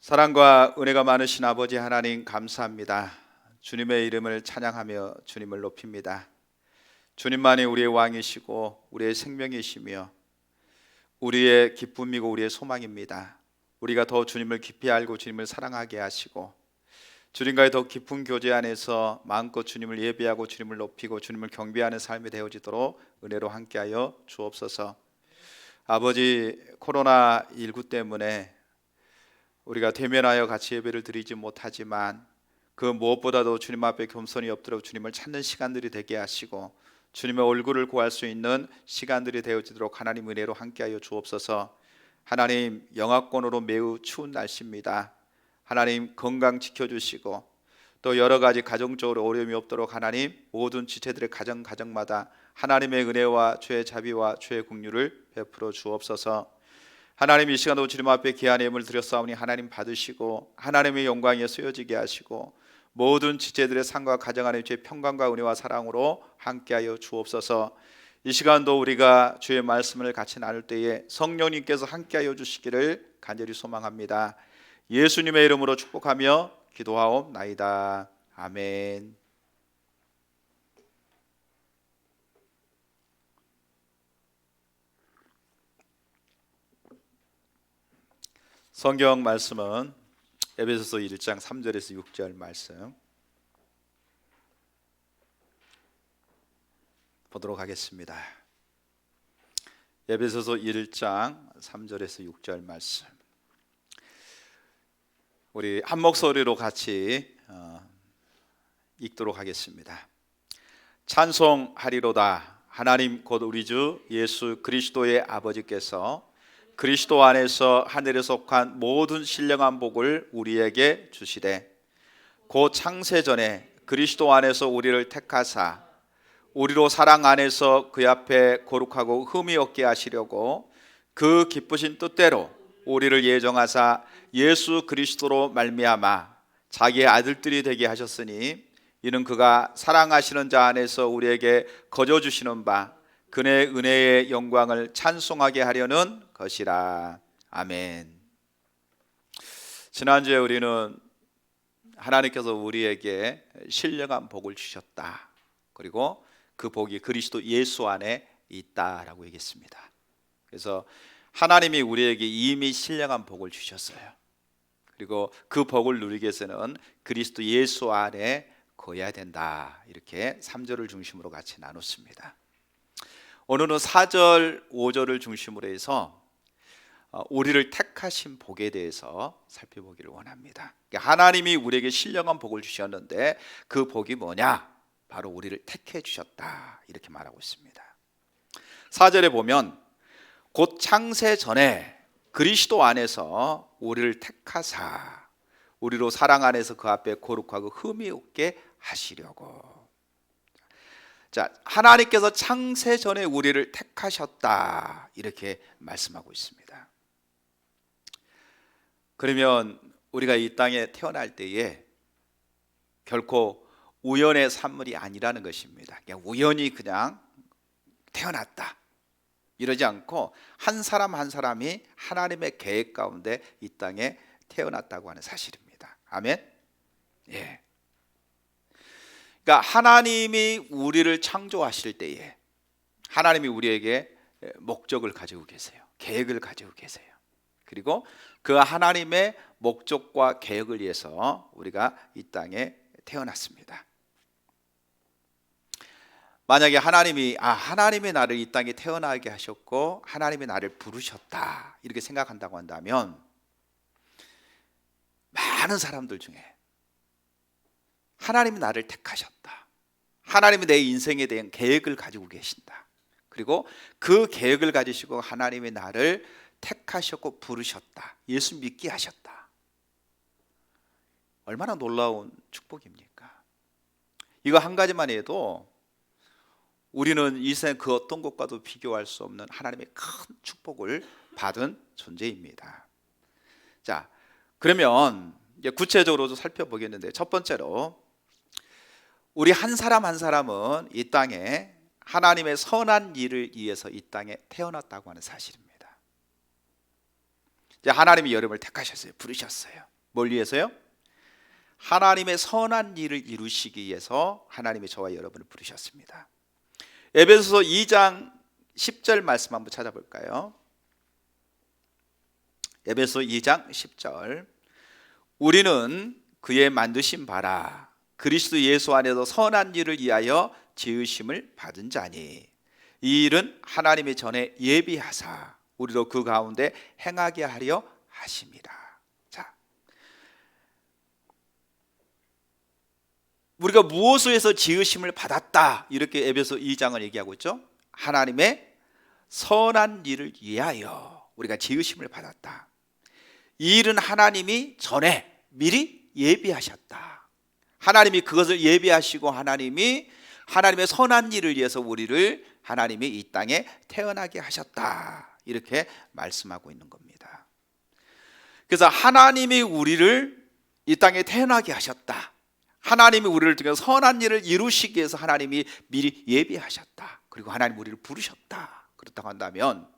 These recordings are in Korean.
사랑과 은혜가 많으신 아버지 하나님 감사합니다. 주님의 이름을 찬양하며 주님을 높입니다. 주님만이 우리의 왕이시고 우리의 생명이시며 우리의 기쁨이고 우리의 소망입니다. 우리가 더 주님을 깊이 알고 주님을 사랑하게 하시고 주님과의 더 깊은 교제 안에서 마음껏 주님을 예배하고 주님을 높이고 주님을 경배하는 삶이 되어지도록 은혜로 함께하여 주옵소서. 아버지, 코로나19 때문에 우리가 대면하여 같이 예배를 드리지 못하지만 그 무엇보다도 주님 앞에 겸손히 엎드려 주님을 찾는 시간들이 되게 하시고 주님의 얼굴을 구할 수 있는 시간들이 되어지도록 하나님 은혜로 함께하여 주옵소서. 하나님, 영하권으로 매우 추운 날씨입니다. 하나님, 건강 지켜주시고 또 여러 가지 가정적으로 어려움이 없도록 하나님 모든 지체들의 가정마다 하나님의 은혜와 주의 자비와 주의 긍휼을 베풀어 주옵소서. 하나님, 이 시간도 주님 앞에 귀한 예물을 드렸사오니 하나님 받으시고 하나님의 영광에 쓰여지게 하시고 모든 지체들의 삶과 가정 안에 주의 평강과 은혜와 사랑으로 함께하여 주옵소서. 이 시간도 우리가 주의 말씀을 같이 나눌 때에 성령님께서 함께하여 주시기를 간절히 소망합니다. 예수님의 이름으로 축복하며 기도하옵나이다. 아멘. 성경 말씀은 에베소서 1장 3절에서 6절 말씀 보도록 하겠습니다. 에베소서 1장 3절에서 6절 말씀 우리 한 목소리로 같이 읽도록 하겠습니다. 찬송하리로다. 하나님 곧 우리 주 예수 그리스도의 아버지께서 그리스도 안에서 하늘에 속한 모든 신령한 복을 우리에게 주시되 곧 창세전에 그리스도 안에서 우리를 택하사 우리로 사랑 안에서 그 앞에 거룩하고 흠이 없게 하시려고 그 기쁘신 뜻대로 우리를 예정하사 예수 그리스도로 말미암아 자기의 아들들이 되게 하셨으니 이는 그가 사랑하시는 자 안에서 우리에게 거저 주시는 바 그의 은혜의 영광을 찬송하게 하려는 것이라. 아멘. 지난주에 우리는 하나님께서 우리에게 신령한 복을 주셨다, 그리고 그 복이 그리스도 예수 안에 있다라고 얘기했습니다. 그래서 하나님이 우리에게 이미 신령한 복을 주셨어요. 그리고 그 복을 누리기 위해서는 그리스도 예수 안에 거해야 된다, 이렇게 3절을 중심으로 같이 나눴습니다. 오늘은 4절, 5절을 중심으로 해서 우리를 택하신 복에 대해서 살펴보기를 원합니다. 하나님이 우리에게 신령한 복을 주셨는데 그 복이 뭐냐? 바로 우리를 택해 주셨다, 이렇게 말하고 있습니다. 4절에 보면 곧 창세 전에 그리스도 안에서 우리를 택하사 우리로 사랑 안에서 그 앞에 거룩하고 흠이 없게 하시려고. 자, 하나님께서 창세 전에 우리를 택하셨다, 이렇게 말씀하고 있습니다. 그러면 우리가 이 땅에 태어날 때에 결코 우연의 산물이 아니라는 것입니다. 그냥 우연히 그냥 태어났다, 이러지 않고 한 사람 한 사람이 하나님의 계획 가운데 이 땅에 태어났다고 하는 사실입니다. 아멘. 예. 그러니까 하나님이 우리를 창조하실 때에 하나님이 우리에게 목적을 가지고 계세요. 계획을 가지고 계세요. 그리고 그 하나님의 목적과 계획을 위해서 우리가 이 땅에 태어났습니다. 만약에 하나님이 나를 이 땅에 태어나게 하셨고 하나님이 나를 부르셨다, 이렇게 생각한다고 한다면 많은 사람들 중에 하나님이 나를 택하셨다, 하나님이 내 인생에 대한 계획을 가지고 계신다, 그리고 그 계획을 가지시고 하나님이 나를 택하셨고 부르셨다, 예수 믿게 하셨다. 얼마나 놀라운 축복입니까? 이거 한 가지만 해도 우리는 이 세상 그 어떤 것과도 비교할 수 없는 하나님의 큰 축복을 받은 존재입니다. 자, 그러면 이제 구체적으로 살펴보겠는데, 첫 번째로 우리 한 사람 한 사람은 이 땅에 하나님의 선한 일을 위해서 이 땅에 태어났다고 하는 사실입니다. 이제 하나님이 여러분을 택하셨어요. 부르셨어요. 뭘 위해서요? 하나님의 선한 일을 이루시기 위해서 하나님이 저와 여러분을 부르셨습니다. 에베소서 2장 10절 말씀 한번 찾아볼까요? 에베소 2장 10절. 우리는 그의 만드신 바라 그리스도 예수 안에서 선한 일을 위하여 지으심을 받은 자니 이 일은 하나님이 전에 예비하사 우리로 그 가운데 행하게 하려 하심이라. 자, 우리가 무엇을 해서 지으심을 받았다 이렇게 에베소 2장을 얘기하고 있죠. 하나님의 선한 일을 위하여 우리가 지으심을 받았다. 이 일은 하나님이 전에 미리 예비하셨다. 하나님이 그것을 예비하시고 하나님이 하나님의 선한 일을 위해서 우리를 하나님이 이 땅에 태어나게 하셨다. 이렇게 말씀하고 있는 겁니다. 그래서 하나님이 우리를 이 땅에 태어나게 하셨다. 하나님이 우리를 통해서 선한 일을 이루시기 위해서 하나님이 미리 예비하셨다. 그리고 하나님 우리를 부르셨다. 그렇다고 한다면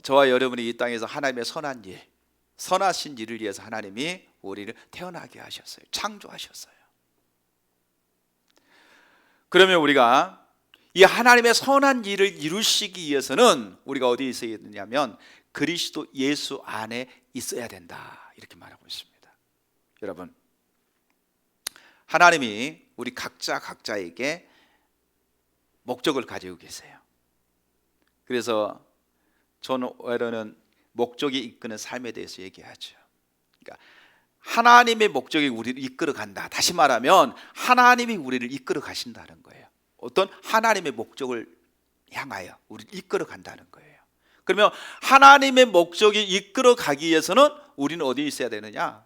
저와 여러분이 이 땅에서 하나님의 선한 일, 선하신 일을 위해서 하나님이 우리를 태어나게 하셨어요. 창조하셨어요. 그러면 우리가 이 하나님의 선한 일을 이루시기 위해서는 우리가 어디에 있어야 되냐면 그리스도 예수 안에 있어야 된다. 이렇게 말하고 있습니다. 여러분, 하나님이 우리 각자에게 목적을 가지고 계세요. 그래서 저는 외로는 목적이 이끄는 삶에 대해서 얘기하죠. 그러니까 하나님의 목적이 우리를 이끌어 간다. 다시 말하면 하나님이 우리를 이끌어 가신다는 거예요. 어떤 하나님의 목적을 향하여 우리를 이끌어 간다는 거예요. 그러면 하나님의 목적이 이끌어 가기 위해서는 우리는 어디에 있어야 되느냐?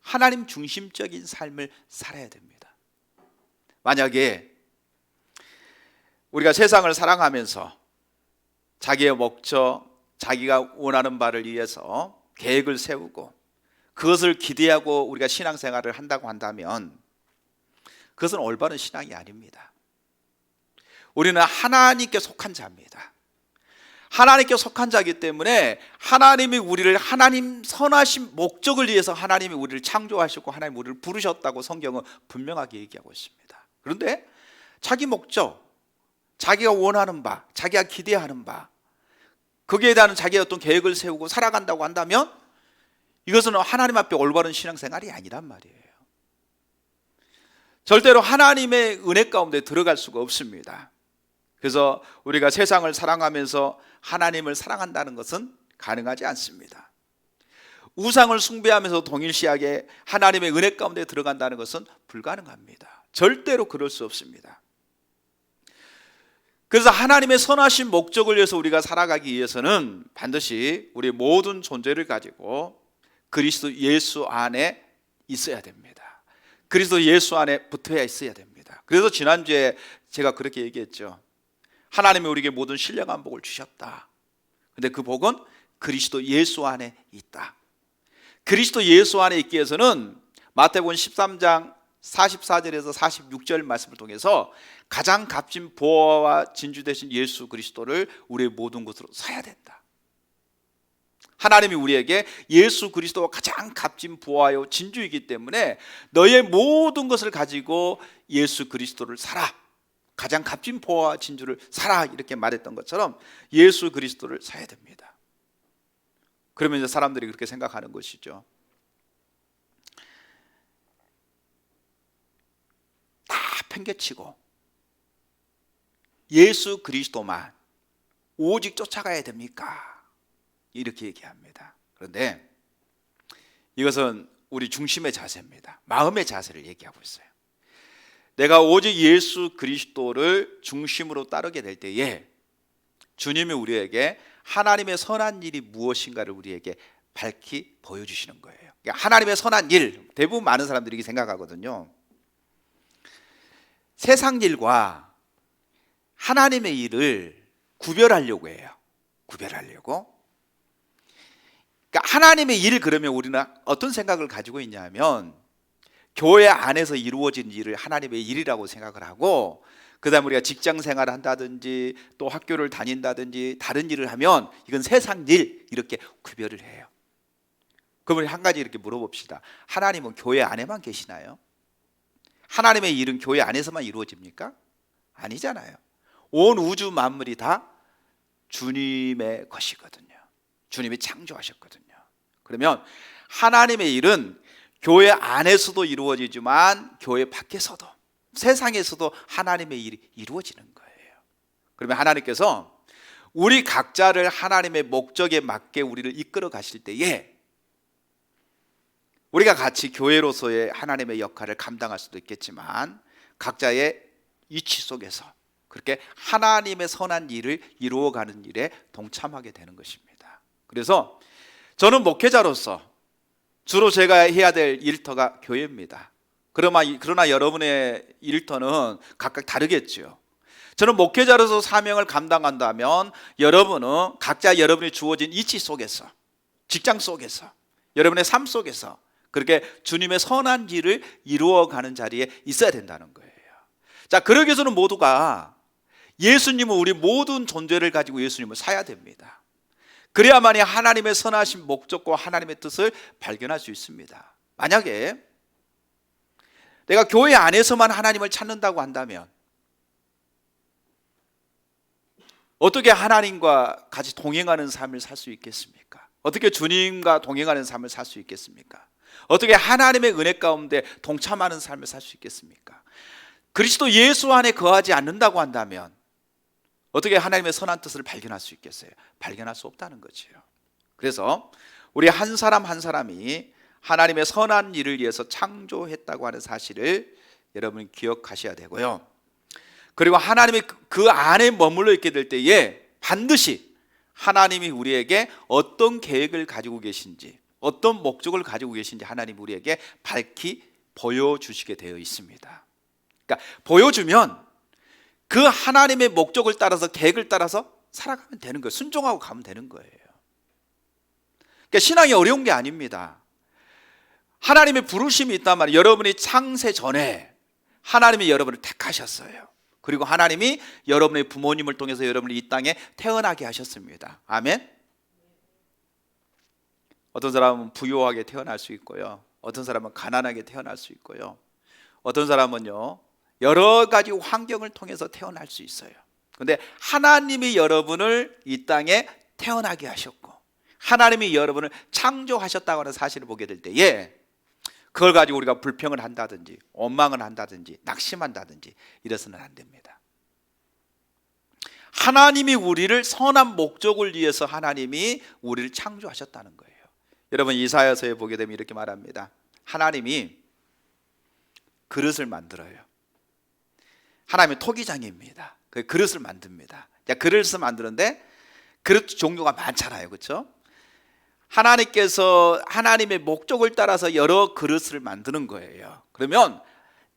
하나님 중심적인 삶을 살아야 됩니다. 만약에 우리가 세상을 사랑하면서 자기의 목적, 자기가 원하는 바를 위해서 계획을 세우고 그것을 기대하고 우리가 신앙생활을 한다고 한다면 그것은 올바른 신앙이 아닙니다. 우리는 하나님께 속한 자입니다. 하나님께 속한 자이기 때문에 하나님이 우리를 하나님 선하신 목적을 위해서 하나님이 우리를 창조하셨고 하나님이 우리를 부르셨다고 성경은 분명하게 얘기하고 있습니다. 그런데 자기 목적, 자기가 원하는 바, 자기가 기대하는 바 거기에 대한 자기의 어떤 계획을 세우고 살아간다고 한다면 이것은 하나님 앞에 올바른 신앙생활이 아니란 말이에요. 절대로 하나님의 은혜 가운데 들어갈 수가 없습니다. 그래서 우리가 세상을 사랑하면서 하나님을 사랑한다는 것은 가능하지 않습니다. 우상을 숭배하면서 동일시하게 하나님의 은혜 가운데 들어간다는 것은 불가능합니다. 절대로 그럴 수 없습니다. 그래서 하나님의 선하신 목적을 위해서 우리가 살아가기 위해서는 반드시 우리의 모든 존재를 가지고 그리스도 예수 안에 있어야 됩니다. 그리스도 예수 안에 붙어야 있어야 됩니다. 그래서 지난주에 제가 그렇게 얘기했죠. 하나님이 우리에게 모든 신령한 복을 주셨다. 근데 그 복은 그리스도 예수 안에 있다. 그리스도 예수 안에 있기 위해서는 마태복음 13장 44절에서 46절 말씀을 통해서 가장 값진 보화와 진주 되신 예수 그리스도를 우리의 모든 것으로 사야 된다. 하나님이 우리에게 예수 그리스도가 가장 값진 보화요 진주이기 때문에 너의 모든 것을 가지고 예수 그리스도를 사라. 가장 값진 보화와 진주를 사라 이렇게 말했던 것처럼 예수 그리스도를 사야 됩니다. 그러면 이제 사람들이 그렇게 생각하는 것이죠. 다 팽개치고 예수 그리스도만 오직 쫓아가야 됩니까? 이렇게 얘기합니다. 그런데 이것은 우리 중심의 자세입니다. 마음의 자세를 얘기하고 있어요. 내가 오직 예수 그리스도를 중심으로 따르게 될 때에 주님이 우리에게 하나님의 선한 일이 무엇인가를 우리에게 밝히 보여주시는 거예요. 그러니까 하나님의 선한 일, 대부분 많은 사람들이 이렇게 생각하거든요. 세상 일과 하나님의 일을 구별하려고 해요. 구별하려고. 그러니까 하나님의 일 그러면 우리는 어떤 생각을 가지고 있냐면 교회 안에서 이루어진 일을 하나님의 일이라고 생각을 하고 그 다음에 우리가 직장 생활을 한다든지 또 학교를 다닌다든지 다른 일을 하면 이건 세상 일 이렇게 구별을 해요. 그러면 한 가지 이렇게 물어봅시다. 하나님은 교회 안에만 계시나요? 하나님의 일은 교회 안에서만 이루어집니까? 아니잖아요. 온 우주 만물이 다 주님의 것이거든요. 주님이 창조하셨거든요. 그러면 하나님의 일은 교회 안에서도 이루어지지만 교회 밖에서도, 세상에서도 하나님의 일이 이루어지는 거예요. 그러면 하나님께서 우리 각자를 하나님의 목적에 맞게 우리를 이끌어 가실 때에 우리가 같이 교회로서의 하나님의 역할을 감당할 수도 있겠지만 각자의 이치 속에서 그렇게 하나님의 선한 일을 이루어가는 일에 동참하게 되는 것입니다. 그래서 저는 목회자로서 주로 제가 해야 될 일터가 교회입니다. 그러나 여러분의 일터는 각각 다르겠죠. 저는 목회자로서 사명을 감당한다면 여러분은 각자 여러분이 주어진 이치 속에서, 직장 속에서, 여러분의 삶 속에서 그렇게 주님의 선한 일을 이루어가는 자리에 있어야 된다는 거예요. 자, 그러기 위해서는 모두가 예수님은 우리 모든 존재를 가지고 예수님을 사야 됩니다. 그래야만이 하나님의 선하신 목적과 하나님의 뜻을 발견할 수 있습니다. 만약에 내가 교회 안에서만 하나님을 찾는다고 한다면 어떻게 하나님과 같이 동행하는 삶을 살 수 있겠습니까? 어떻게 주님과 동행하는 삶을 살 수 있겠습니까? 어떻게 하나님의 은혜 가운데 동참하는 삶을 살 수 있겠습니까? 그리스도 예수 안에 거하지 않는다고 한다면 어떻게 하나님의 선한 뜻을 발견할 수 있겠어요? 발견할 수 없다는 거지요. 그래서 우리 한 사람 한 사람이 하나님의 선한 일을 위해서 창조했다고 하는 사실을 여러분이 기억하셔야 되고요. 그리고 하나님이 그 안에 머물러 있게 될 때에 반드시 하나님이 우리에게 어떤 계획을 가지고 계신지, 어떤 목적을 가지고 계신지 하나님 우리에게 밝히 보여주시게 되어 있습니다. 그러니까 보여주면 그 하나님의 목적을 따라서, 계획을 따라서 살아가면 되는 거예요. 순종하고 가면 되는 거예요. 그러니까 신앙이 어려운 게 아닙니다. 하나님의 부르심이 있단 말이에요. 여러분이 창세 전에 하나님이 여러분을 택하셨어요. 그리고 하나님이 여러분의 부모님을 통해서 여러분을 이 땅에 태어나게 하셨습니다. 아멘. 어떤 사람은 부유하게 태어날 수 있고요, 어떤 사람은 가난하게 태어날 수 있고요, 어떤 사람은요 여러 가지 환경을 통해서 태어날 수 있어요. 그런데 하나님이 여러분을 이 땅에 태어나게 하셨고 하나님이 여러분을 창조하셨다고 하는 사실을 보게 될 때에 그걸 가지고 우리가 불평을 한다든지 원망을 한다든지 낙심한다든지 이래서는 안 됩니다. 하나님이 우리를 선한 목적을 위해서 하나님이 우리를 창조하셨다는 거예요. 여러분 이사야서에 보게 되면 이렇게 말합니다. 하나님이 그릇을 만들어요. 하나님은 토기장입니다. 그 그릇을 만듭니다. 그릇을 만드는데 그릇 종류가 많잖아요, 그렇죠? 하나님께서 하나님의 목적을 따라서 여러 그릇을 만드는 거예요. 그러면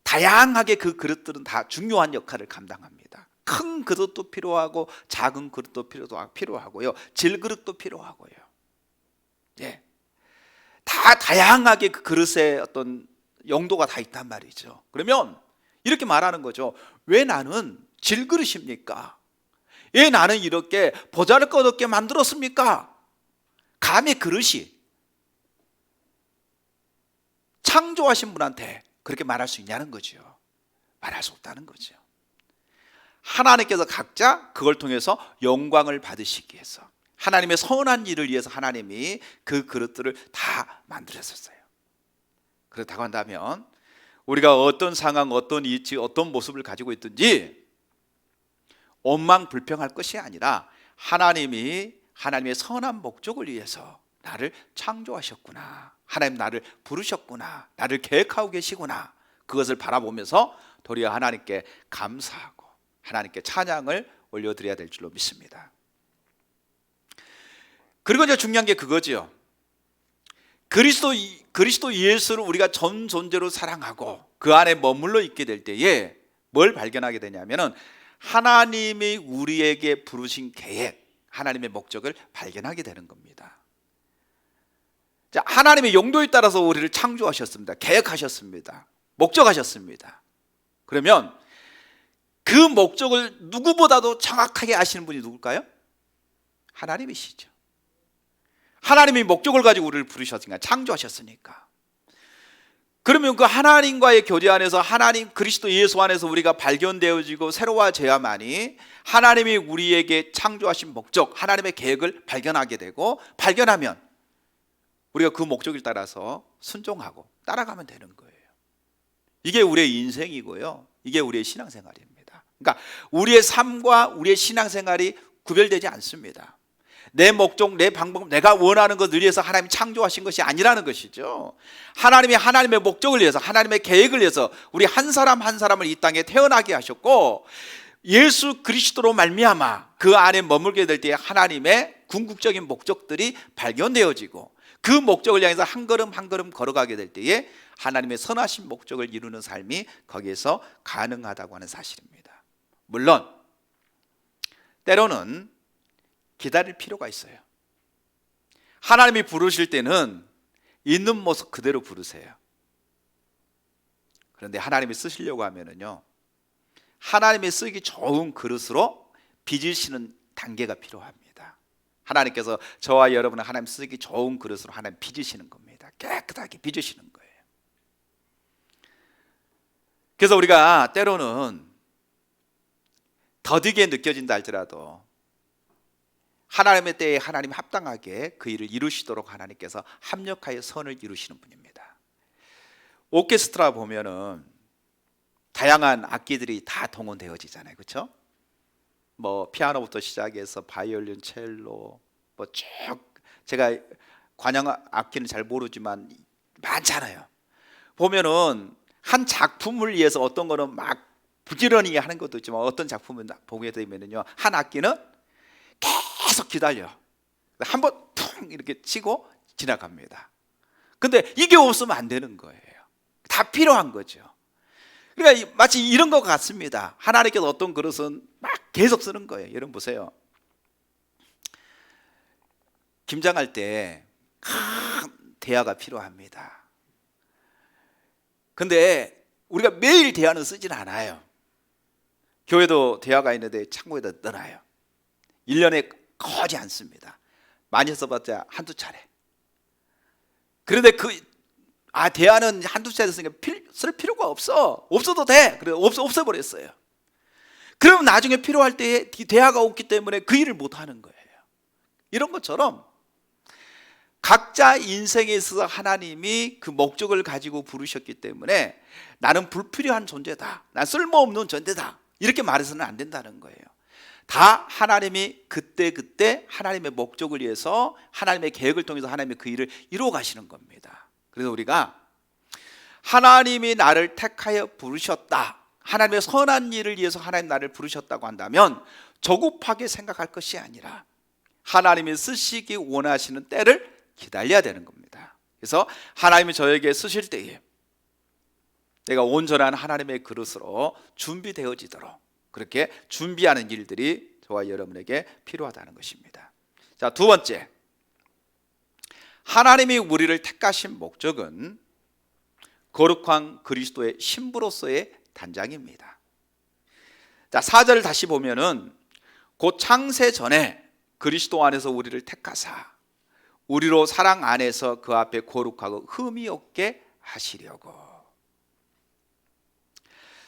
다양하게 그 그릇들은 다 중요한 역할을 감당합니다. 큰 그릇도 필요하고 작은 그릇도 필요하고요, 질그릇도 필요하고요. 예, 다 다양하게 그 그릇의 어떤 용도가 다 있단 말이죠. 그러면 이렇게 말하는 거죠. 왜 나는 질그릇입니까? 왜 나는 이렇게 보잘것없게 만들었습니까? 감히 그릇이 창조하신 분한테 그렇게 말할 수 있냐는 거죠. 말할 수 없다는 거죠. 하나님께서 각자 그걸 통해서 영광을 받으시기 위해서 하나님의 선한 일을 위해서 하나님이 그 그릇들을 다 만들었었어요. 그렇다고 한다면 우리가 어떤 상황, 어떤 이치, 어떤 모습을 가지고 있든지 원망불평할 것이 아니라 하나님이 하나님의 선한 목적을 위해서 나를 창조하셨구나, 하나님 나를 부르셨구나, 나를 계획하고 계시구나, 그것을 바라보면서 도리어 하나님께 감사하고 하나님께 찬양을 올려드려야 될 줄로 믿습니다. 그리고 이제 중요한 게 그거지요. 그리스도 예수를 우리가 전 존재로 사랑하고 그 안에 머물러 있게 될 때에 뭘 발견하게 되냐면은 하나님이 우리에게 부르신 계획, 하나님의 목적을 발견하게 되는 겁니다. 자, 하나님의 용도에 따라서 우리를 창조하셨습니다. 계획하셨습니다. 목적하셨습니다. 그러면 그 목적을 누구보다도 정확하게 아시는 분이 누굴까요? 하나님이시죠. 하나님이 목적을 가지고 우리를 부르셨으니까, 창조하셨으니까. 그러면 그 하나님과의 교제 안에서 하나님 그리스도 예수 안에서 우리가 발견되어지고 새로워져야만이 하나님이 우리에게 창조하신 목적, 하나님의 계획을 발견하게 되고, 발견하면 우리가 그 목적을 따라서 순종하고 따라가면 되는 거예요. 이게 우리의 인생이고요, 이게 우리의 신앙생활입니다. 그러니까 우리의 삶과 우리의 신앙생활이 구별되지 않습니다. 내 목적, 내 방법, 내가 원하는 것을 위해서 하나님이 창조하신 것이 아니라는 것이죠. 하나님이 하나님의 목적을 위해서, 하나님의 계획을 위해서 우리 한 사람 한 사람을 이 땅에 태어나게 하셨고, 예수 그리스도로 말미암아 그 안에 머물게 될 때 하나님의 궁극적인 목적들이 발견되어지고, 그 목적을 향해서 한 걸음 한 걸음 걸어가게 될 때에 하나님의 선하신 목적을 이루는 삶이 거기에서 가능하다고 하는 사실입니다. 물론 때로는 기다릴 필요가 있어요. 하나님이 부르실 때는 있는 모습 그대로 부르세요. 그런데 하나님이 쓰시려고 하면은요, 하나님이 쓰기 좋은 그릇으로 빚으시는 단계가 필요합니다. 하나님께서 저와 여러분을 하나님 쓰기 좋은 그릇으로 하나님 빚으시는 겁니다. 깨끗하게 빚으시는 거예요. 그래서 우리가 때로는 더디게 느껴진다 할지라도 하나님의 때에 하나님 합당하게 그 일을 이루시도록 하나님께서 합력하여 선을 이루시는 분입니다. 오케스트라 보면은 다양한 악기들이 다 동원되어지잖아요, 그렇죠? 뭐 피아노부터 시작해서 바이올린, 첼로, 뭐 쭉, 제가 관양 악기는 잘 모르지만 많잖아요. 보면은 한 작품을 위해서 어떤 거는 막 부지런히 하는 것도 있지만, 어떤 작품은 보게 되면은요, 한 악기는 계속 기다려. 한 번 퉁 이렇게 치고 지나갑니다. 근데 이게 없으면 안 되는 거예요. 다 필요한 거죠. 그러니까 마치 이런 것 같습니다. 하나님께서 어떤 그릇은 막 계속 쓰는 거예요. 여러분 보세요. 김장할 때 대야가 필요합니다. 근데 우리가 매일 대야는 쓰진 않아요. 교회도 대야가 있는데 창고에다 넣어놔요. 1년에 거지 않습니다. 많이 써봤자 한두 차례. 그런데 대야는 한두 차례 쓰니까 쓸 필요가 없어도 돼. 그래 없애버렸어요. 그럼 나중에 필요할 때에 대야가 없기 때문에 그 일을 못 하는 거예요. 이런 것처럼 각자 인생에 있어서 하나님이 그 목적을 가지고 부르셨기 때문에 나는 불필요한 존재다, 난 쓸모없는 존재다, 이렇게 말해서는 안 된다는 거예요. 다 하나님이 그때 하나님의 목적을 위해서, 하나님의 계획을 통해서 하나님이 그 일을 이루어 가시는 겁니다. 그래서 우리가 하나님이 나를 택하여 부르셨다, 하나님의 선한 일을 위해서 하나님 나를 부르셨다고 한다면 조급하게 생각할 것이 아니라 하나님이 쓰시기 원하시는 때를 기다려야 되는 겁니다. 그래서 하나님이 저에게 쓰실 때에 내가 온전한 하나님의 그릇으로 준비되어지도록 그렇게 준비하는 일들이 저와 여러분에게 필요하다는 것입니다. 자, 두 번째, 하나님이 우리를 택하신 목적은 거룩한 그리스도의 신부로서의 단장입니다. 자, 4절을 다시 보면은 곧 창세 전에 그리스도 안에서 우리를 택하사 우리로 사랑 안에서 그 앞에 거룩하고 흠이 없게 하시려고.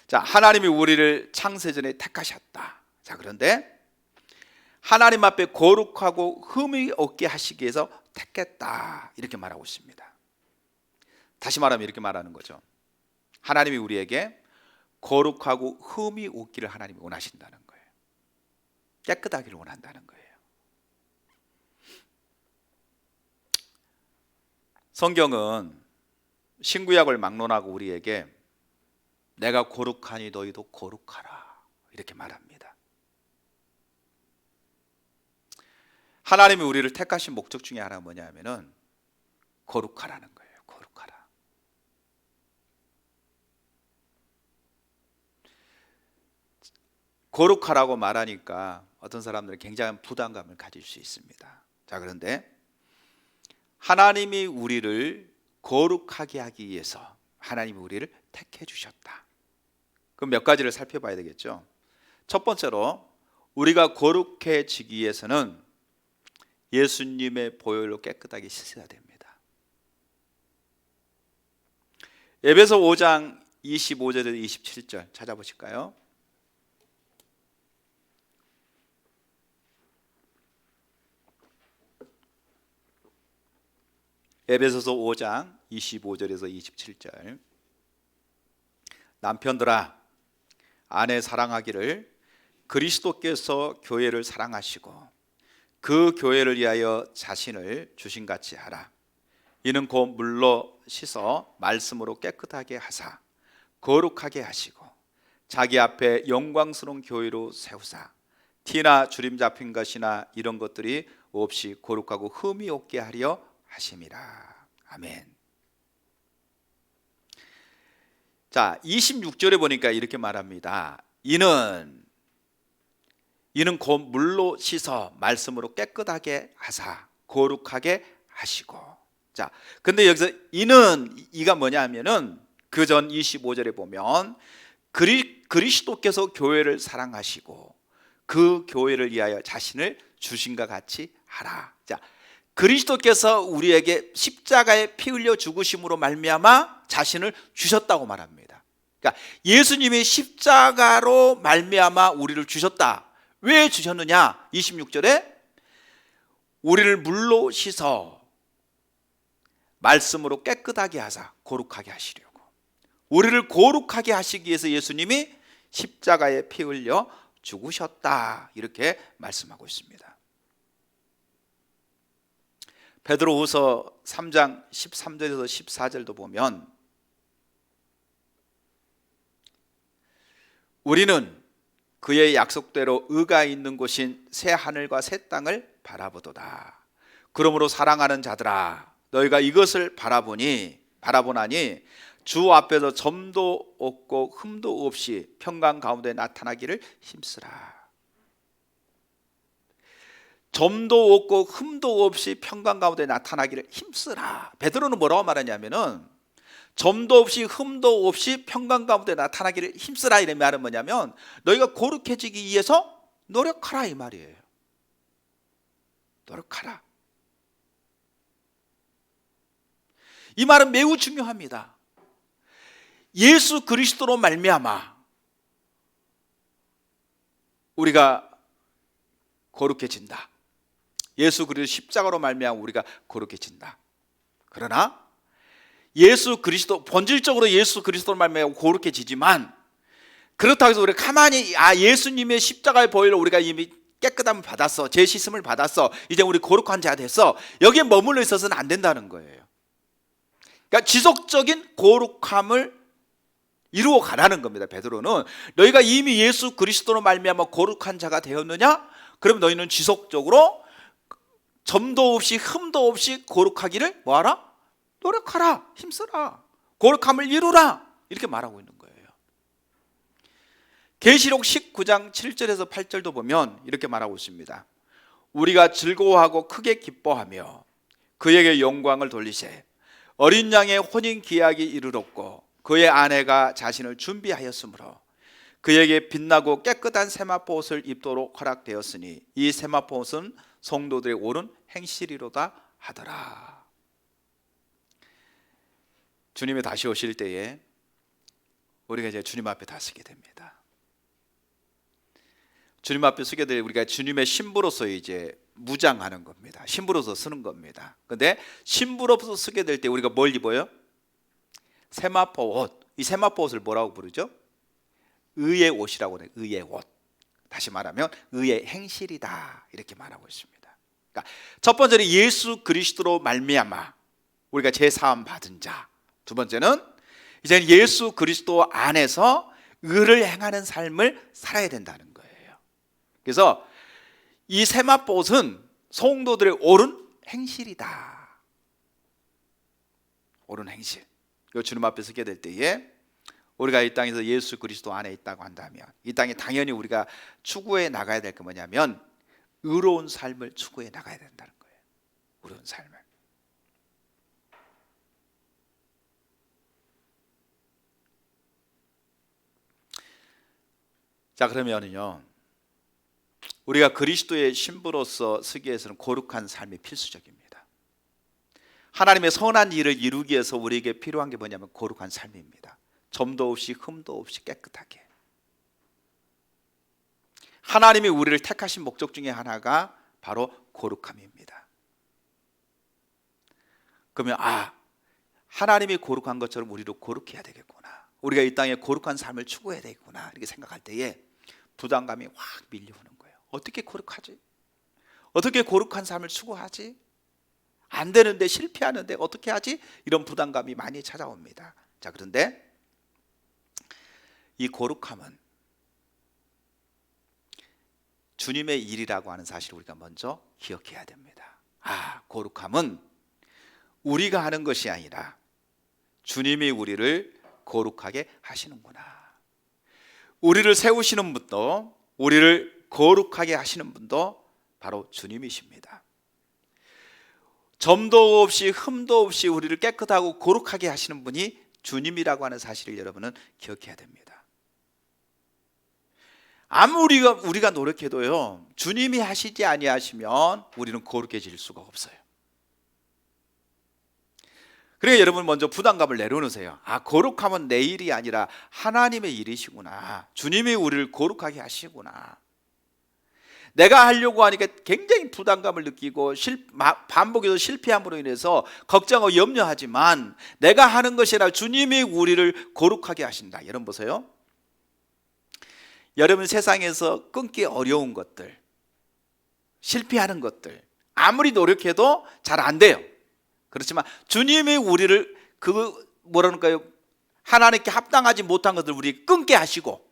자, 하나님이 우리를 창세전에 택하셨다. 자, 그런데 하나님 앞에 거룩하고 흠이 없게 하시기 위해서 택했다, 이렇게 말하고 있습니다. 다시 말하면 이렇게 말하는 거죠. 하나님이 우리에게 거룩하고 흠이 없기를 하나님이 원하신다는 거예요. 깨끗하기를 원한다는 거예요. 성경은 신구약을 막론하고 우리에게 내가 거룩하니 너희도 거룩하라, 이렇게 말합니다. 하나님이 우리를 택하신 목적 중에 하나가 뭐냐면은 거룩하라는 거예요. 거룩하라. 거룩하라고 말하니까 어떤 사람들은 굉장한 부담감을 가질 수 있습니다. 자, 그런데 하나님이 우리를 거룩하게 하기 위해서 하나님이 우리를 택해 주셨다. 그럼 몇 가지를 살펴봐야 되겠죠. 첫 번째로 우리가 거룩해지기 위해서는 예수님의 보혈로 깨끗하게 씻어야 됩니다. 에베소 5장 25절에서 27절 찾아보실까요? 에베소서 5장 25절에서 27절. 남편들아, 아내 사랑하기를 그리스도께서 교회를 사랑하시고 그 교회를 위하여 자신을 주신같이 하라. 이는 곧 물로 씻어 말씀으로 깨끗하게 하사 거룩하게 하시고 자기 앞에 영광스러운 교회로 세우사 티나 주림 잡힌 것이나 이런 것들이 없이 거룩하고 흠이 없게 하려 하심이라. 아멘. 자, 26절에 보니까 이렇게 말합니다. 이는 곧 물로 씻어 말씀으로 깨끗하게 하사 거룩하게 하시고. 자, 근데 여기서 이가 뭐냐 하면은 그 전 25절에 보면 그리스도께서 교회를 사랑하시고 그 교회를 위하여 자신을 주신과 같이 하라. 자, 그리스도께서 우리에게 십자가에 피 흘려 죽으심으로 말미암아 자신을 주셨다고 말합니다. 그러니까 예수님이 십자가로 말미암아 우리를 주셨다. 왜 주셨느냐? 26절에 우리를 물로 씻어 말씀으로 깨끗하게 하사 거룩하게 하시려고. 우리를 거룩하게 하시기 위해서 예수님이 십자가에 피 흘려 죽으셨다. 이렇게 말씀하고 있습니다. 베드로후서 3장 13절에서 14절도 보면 우리는 그의 약속대로 의가 있는 곳인 새 하늘과 새 땅을 바라보도다. 그러므로 사랑하는 자들아, 너희가 이것을 바라보나니 주 앞에서 점도 없고 흠도 없이 평강 가운데 나타나기를 힘쓰라. 점도 없고 흠도 없이 평강 가운데 나타나기를 힘쓰라. 베드로는 뭐라고 말하냐면은 점도 없이 흠도 없이 평강 가운데 나타나기를 힘쓰라. 이런 말은 뭐냐면 너희가 거룩해지기 위해서 노력하라 이 말이에요. 노력하라. 이 말은 매우 중요합니다. 예수 그리스도로 말미암아 우리가 거룩해진다. 예수 그리스도 십자가로 말미암아 우리가 거룩해진다. 그러나 예수 그리스도 본질적으로 예수 그리스도로 말미암아 거룩해지지만 그렇다고 해서 우리가 가만히 예수님의 십자가의 보혈로 우리가 이미 깨끗함을 받았어, 죄 씻음을 받았어, 이제 우리 거룩한 자 됐어, 여기에 머물러 있어서는 안 된다는 거예요. 그러니까 지속적인 거룩함을 이루어 가라는 겁니다. 베드로는 너희가 이미 예수 그리스도로 말미암아 거룩한 자가 되었느냐? 그럼 너희는 지속적으로 점도 없이 흠도 없이 거룩하기를 뭐하라? 노력하라, 힘쓰라, 거룩함을 이루라, 이렇게 말하고 있는 거예요. 계시록 19장 7절에서 8절도 보면 이렇게 말하고 있습니다. 우리가 즐거워하고 크게 기뻐하며 그에게 영광을 돌리세. 어린 양의 혼인 기약이 이르렀고 그의 아내가 자신을 준비하였으므로 그에게 빛나고 깨끗한 세마포 옷을 입도록 허락되었으니 이 세마포 옷은 성도들의 옳은 행실이로다 하더라. 주님이 다시 오실 때에 우리가 이제 주님 앞에 다 서게 됩니다. 주님 앞에 서게 될 우리가 주님의 신부로서 이제 무장하는 겁니다. 신부로서 쓰는 겁니다. 그런데 신부로서 쓰게 될 때 우리가 뭘 입어요? 세마포 옷. 이 세마포 옷을 뭐라고 부르죠? 의의 옷이라고 해요. 의의 옷. 다시 말하면 의의 행실이다, 이렇게 말하고 있습니다. 그러니까 첫 번째는 예수 그리스도로 말미암아 우리가 제사함 받은 자. 두 번째는 이제 예수 그리스도 안에서 의를 행하는 삶을 살아야 된다는 거예요. 그래서 이 세마포 옷은 성도들의 옳은 행실이다. 옳은 행실. 주님 앞에 서게 될 때에 우리가 이 땅에서 예수 그리스도 안에 있다고 한다면 이 땅에 당연히 우리가 추구해 나가야 될 게 뭐냐면 의로운 삶을 추구해 나가야 된다는 거예요. 의로운 삶을. 자, 그러면은요, 우리가 그리스도의 신부로서 서기 위해서는 거룩한 삶이 필수적입니다. 하나님의 선한 일을 이루기 위해서 우리에게 필요한 게 뭐냐면 거룩한 삶입니다. 점도 없이 흠도 없이 깨끗하게. 하나님이 우리를 택하신 목적 중에 하나가 바로 거룩함입니다. 그러면 하나님이 거룩한 것처럼 우리도 거룩해야 되겠구나, 우리가 이 땅에 거룩한 삶을 추구해야 되겠구나, 이렇게 생각할 때에 부담감이 확 밀려오는 거예요. 어떻게 거룩하지? 어떻게 거룩한 삶을 추구하지? 안 되는데, 실패하는데 어떻게 하지? 이런 부담감이 많이 찾아옵니다. 자, 그런데 이 거룩함은 주님의 일이라고 하는 사실을 우리가 먼저 기억해야 됩니다. 거룩함은 우리가 하는 것이 아니라 주님이 우리를 거룩하게 하시는구나. 우리를 세우시는 분도, 우리를 거룩하게 하시는 분도 바로 주님이십니다. 점도 없이 흠도 없이 우리를 깨끗하고 거룩하게 하시는 분이 주님이라고 하는 사실을 여러분은 기억해야 됩니다. 아무리 우리가 노력해도요, 주님이 하시지 아니하시면 우리는 거룩해질 수가 없어요. 그러니까 여러분 먼저 부담감을 내려놓으세요. 거룩함은 내 일이 아니라 하나님의 일이시구나. 주님이 우리를 거룩하게 하시구나. 내가 하려고 하니까 굉장히 부담감을 느끼고 반복해서 실패함으로 인해서 걱정하고 염려하지만 내가 하는 것이 아니라 주님이 우리를 거룩하게 하신다. 여러분 보세요. 여러분 세상에서 끊기 어려운 것들, 실패하는 것들, 아무리 노력해도 잘 안 돼요. 그렇지만 주님이 우리를 하나님께 합당하지 못한 것들 우리 끊게 하시고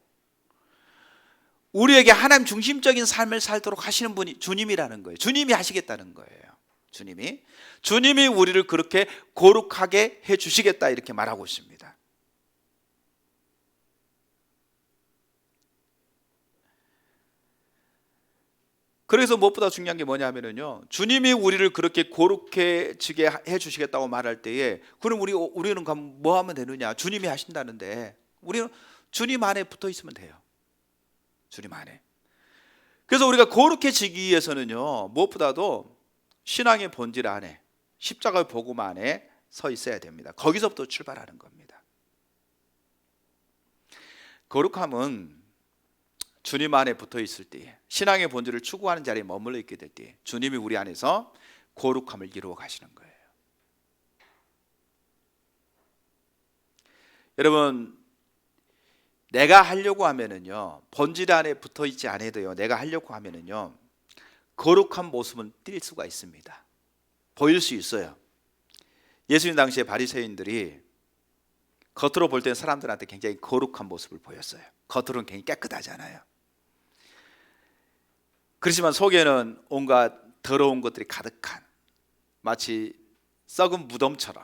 우리에게 하나님 중심적인 삶을 살도록 하시는 분이 주님이라는 거예요. 주님이 하시겠다는 거예요. 주님이 우리를 그렇게 거룩하게 해 주시겠다, 이렇게 말하고 있습니다. 그래서 무엇보다 중요한 게 뭐냐면요, 주님이 우리를 그렇게 거룩해지게 해 주시겠다고 말할 때에 그럼 우리는 뭐 하면 되느냐? 주님이 하신다는데 우리는 주님 안에 붙어 있으면 돼요. 주님 안에. 그래서 우리가 거룩해지기 위해서는요, 무엇보다도 신앙의 본질 안에, 십자가의 복음 안에 서 있어야 됩니다. 거기서부터 출발하는 겁니다. 거룩함은 주님 안에 붙어 있을 때, 신앙의 본질을 추구하는 자리에 머물러 있게 될 때 주님이 우리 안에서 거룩함을 이루어 가시는 거예요. 여러분, 내가 하려고 하면은요, 본질 안에 붙어 있지 않아도요, 내가 하려고 하면은요, 거룩한 모습은 띌 수가 있습니다. 보일 수 있어요. 예수님 당시에 바리새인들이 겉으로 볼 때는 사람들한테 굉장히 거룩한 모습을 보였어요. 겉으로는 굉장히 깨끗하잖아요. 그렇지만 속에는 온갖 더러운 것들이 가득한, 마치 썩은 무덤처럼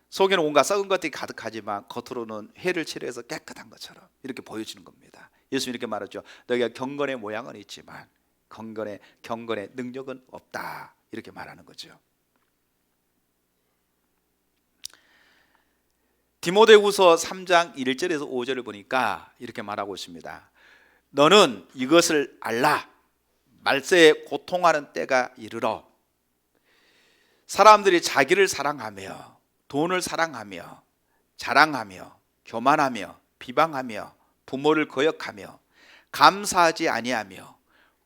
속에는 온갖 썩은 것들이 가득하지만 겉으로는 해를 치료해서 깨끗한 것처럼 이렇게 보여지는 겁니다. 예수님이 이렇게 말하죠. 너희가 경건의 모양은 있지만 경건의 능력은 없다, 이렇게 말하는 거죠. 디모데후서 3장 1절에서 5절을 보니까 이렇게 말하고 있습니다. 너는 이것을 알라. 말세에 고통하는 때가 이르러 사람들이 자기를 사랑하며 돈을 사랑하며 자랑하며 교만하며 비방하며 부모를 거역하며 감사하지 아니하며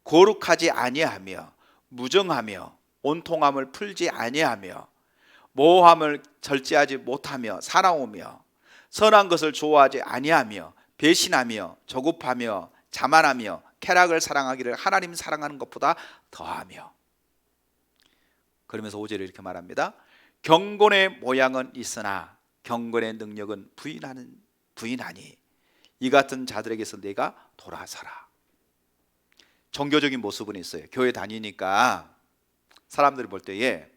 거룩하지 아니하며 무정하며 온통함을 풀지 아니하며 모함을 절제하지 못하며 살아오며 선한 것을 좋아하지 아니하며 배신하며 조급하며 자만하며 쾌락을 사랑하기를 하나님 사랑하는 것보다 더하며. 그러면서 5절에 이렇게 말합니다. 경건의 모양은 있으나 경건의 능력은 부인하니 이 같은 자들에게서 내가 돌아서라. 종교적인 모습은 있어요. 교회 다니니까 사람들이 볼 때에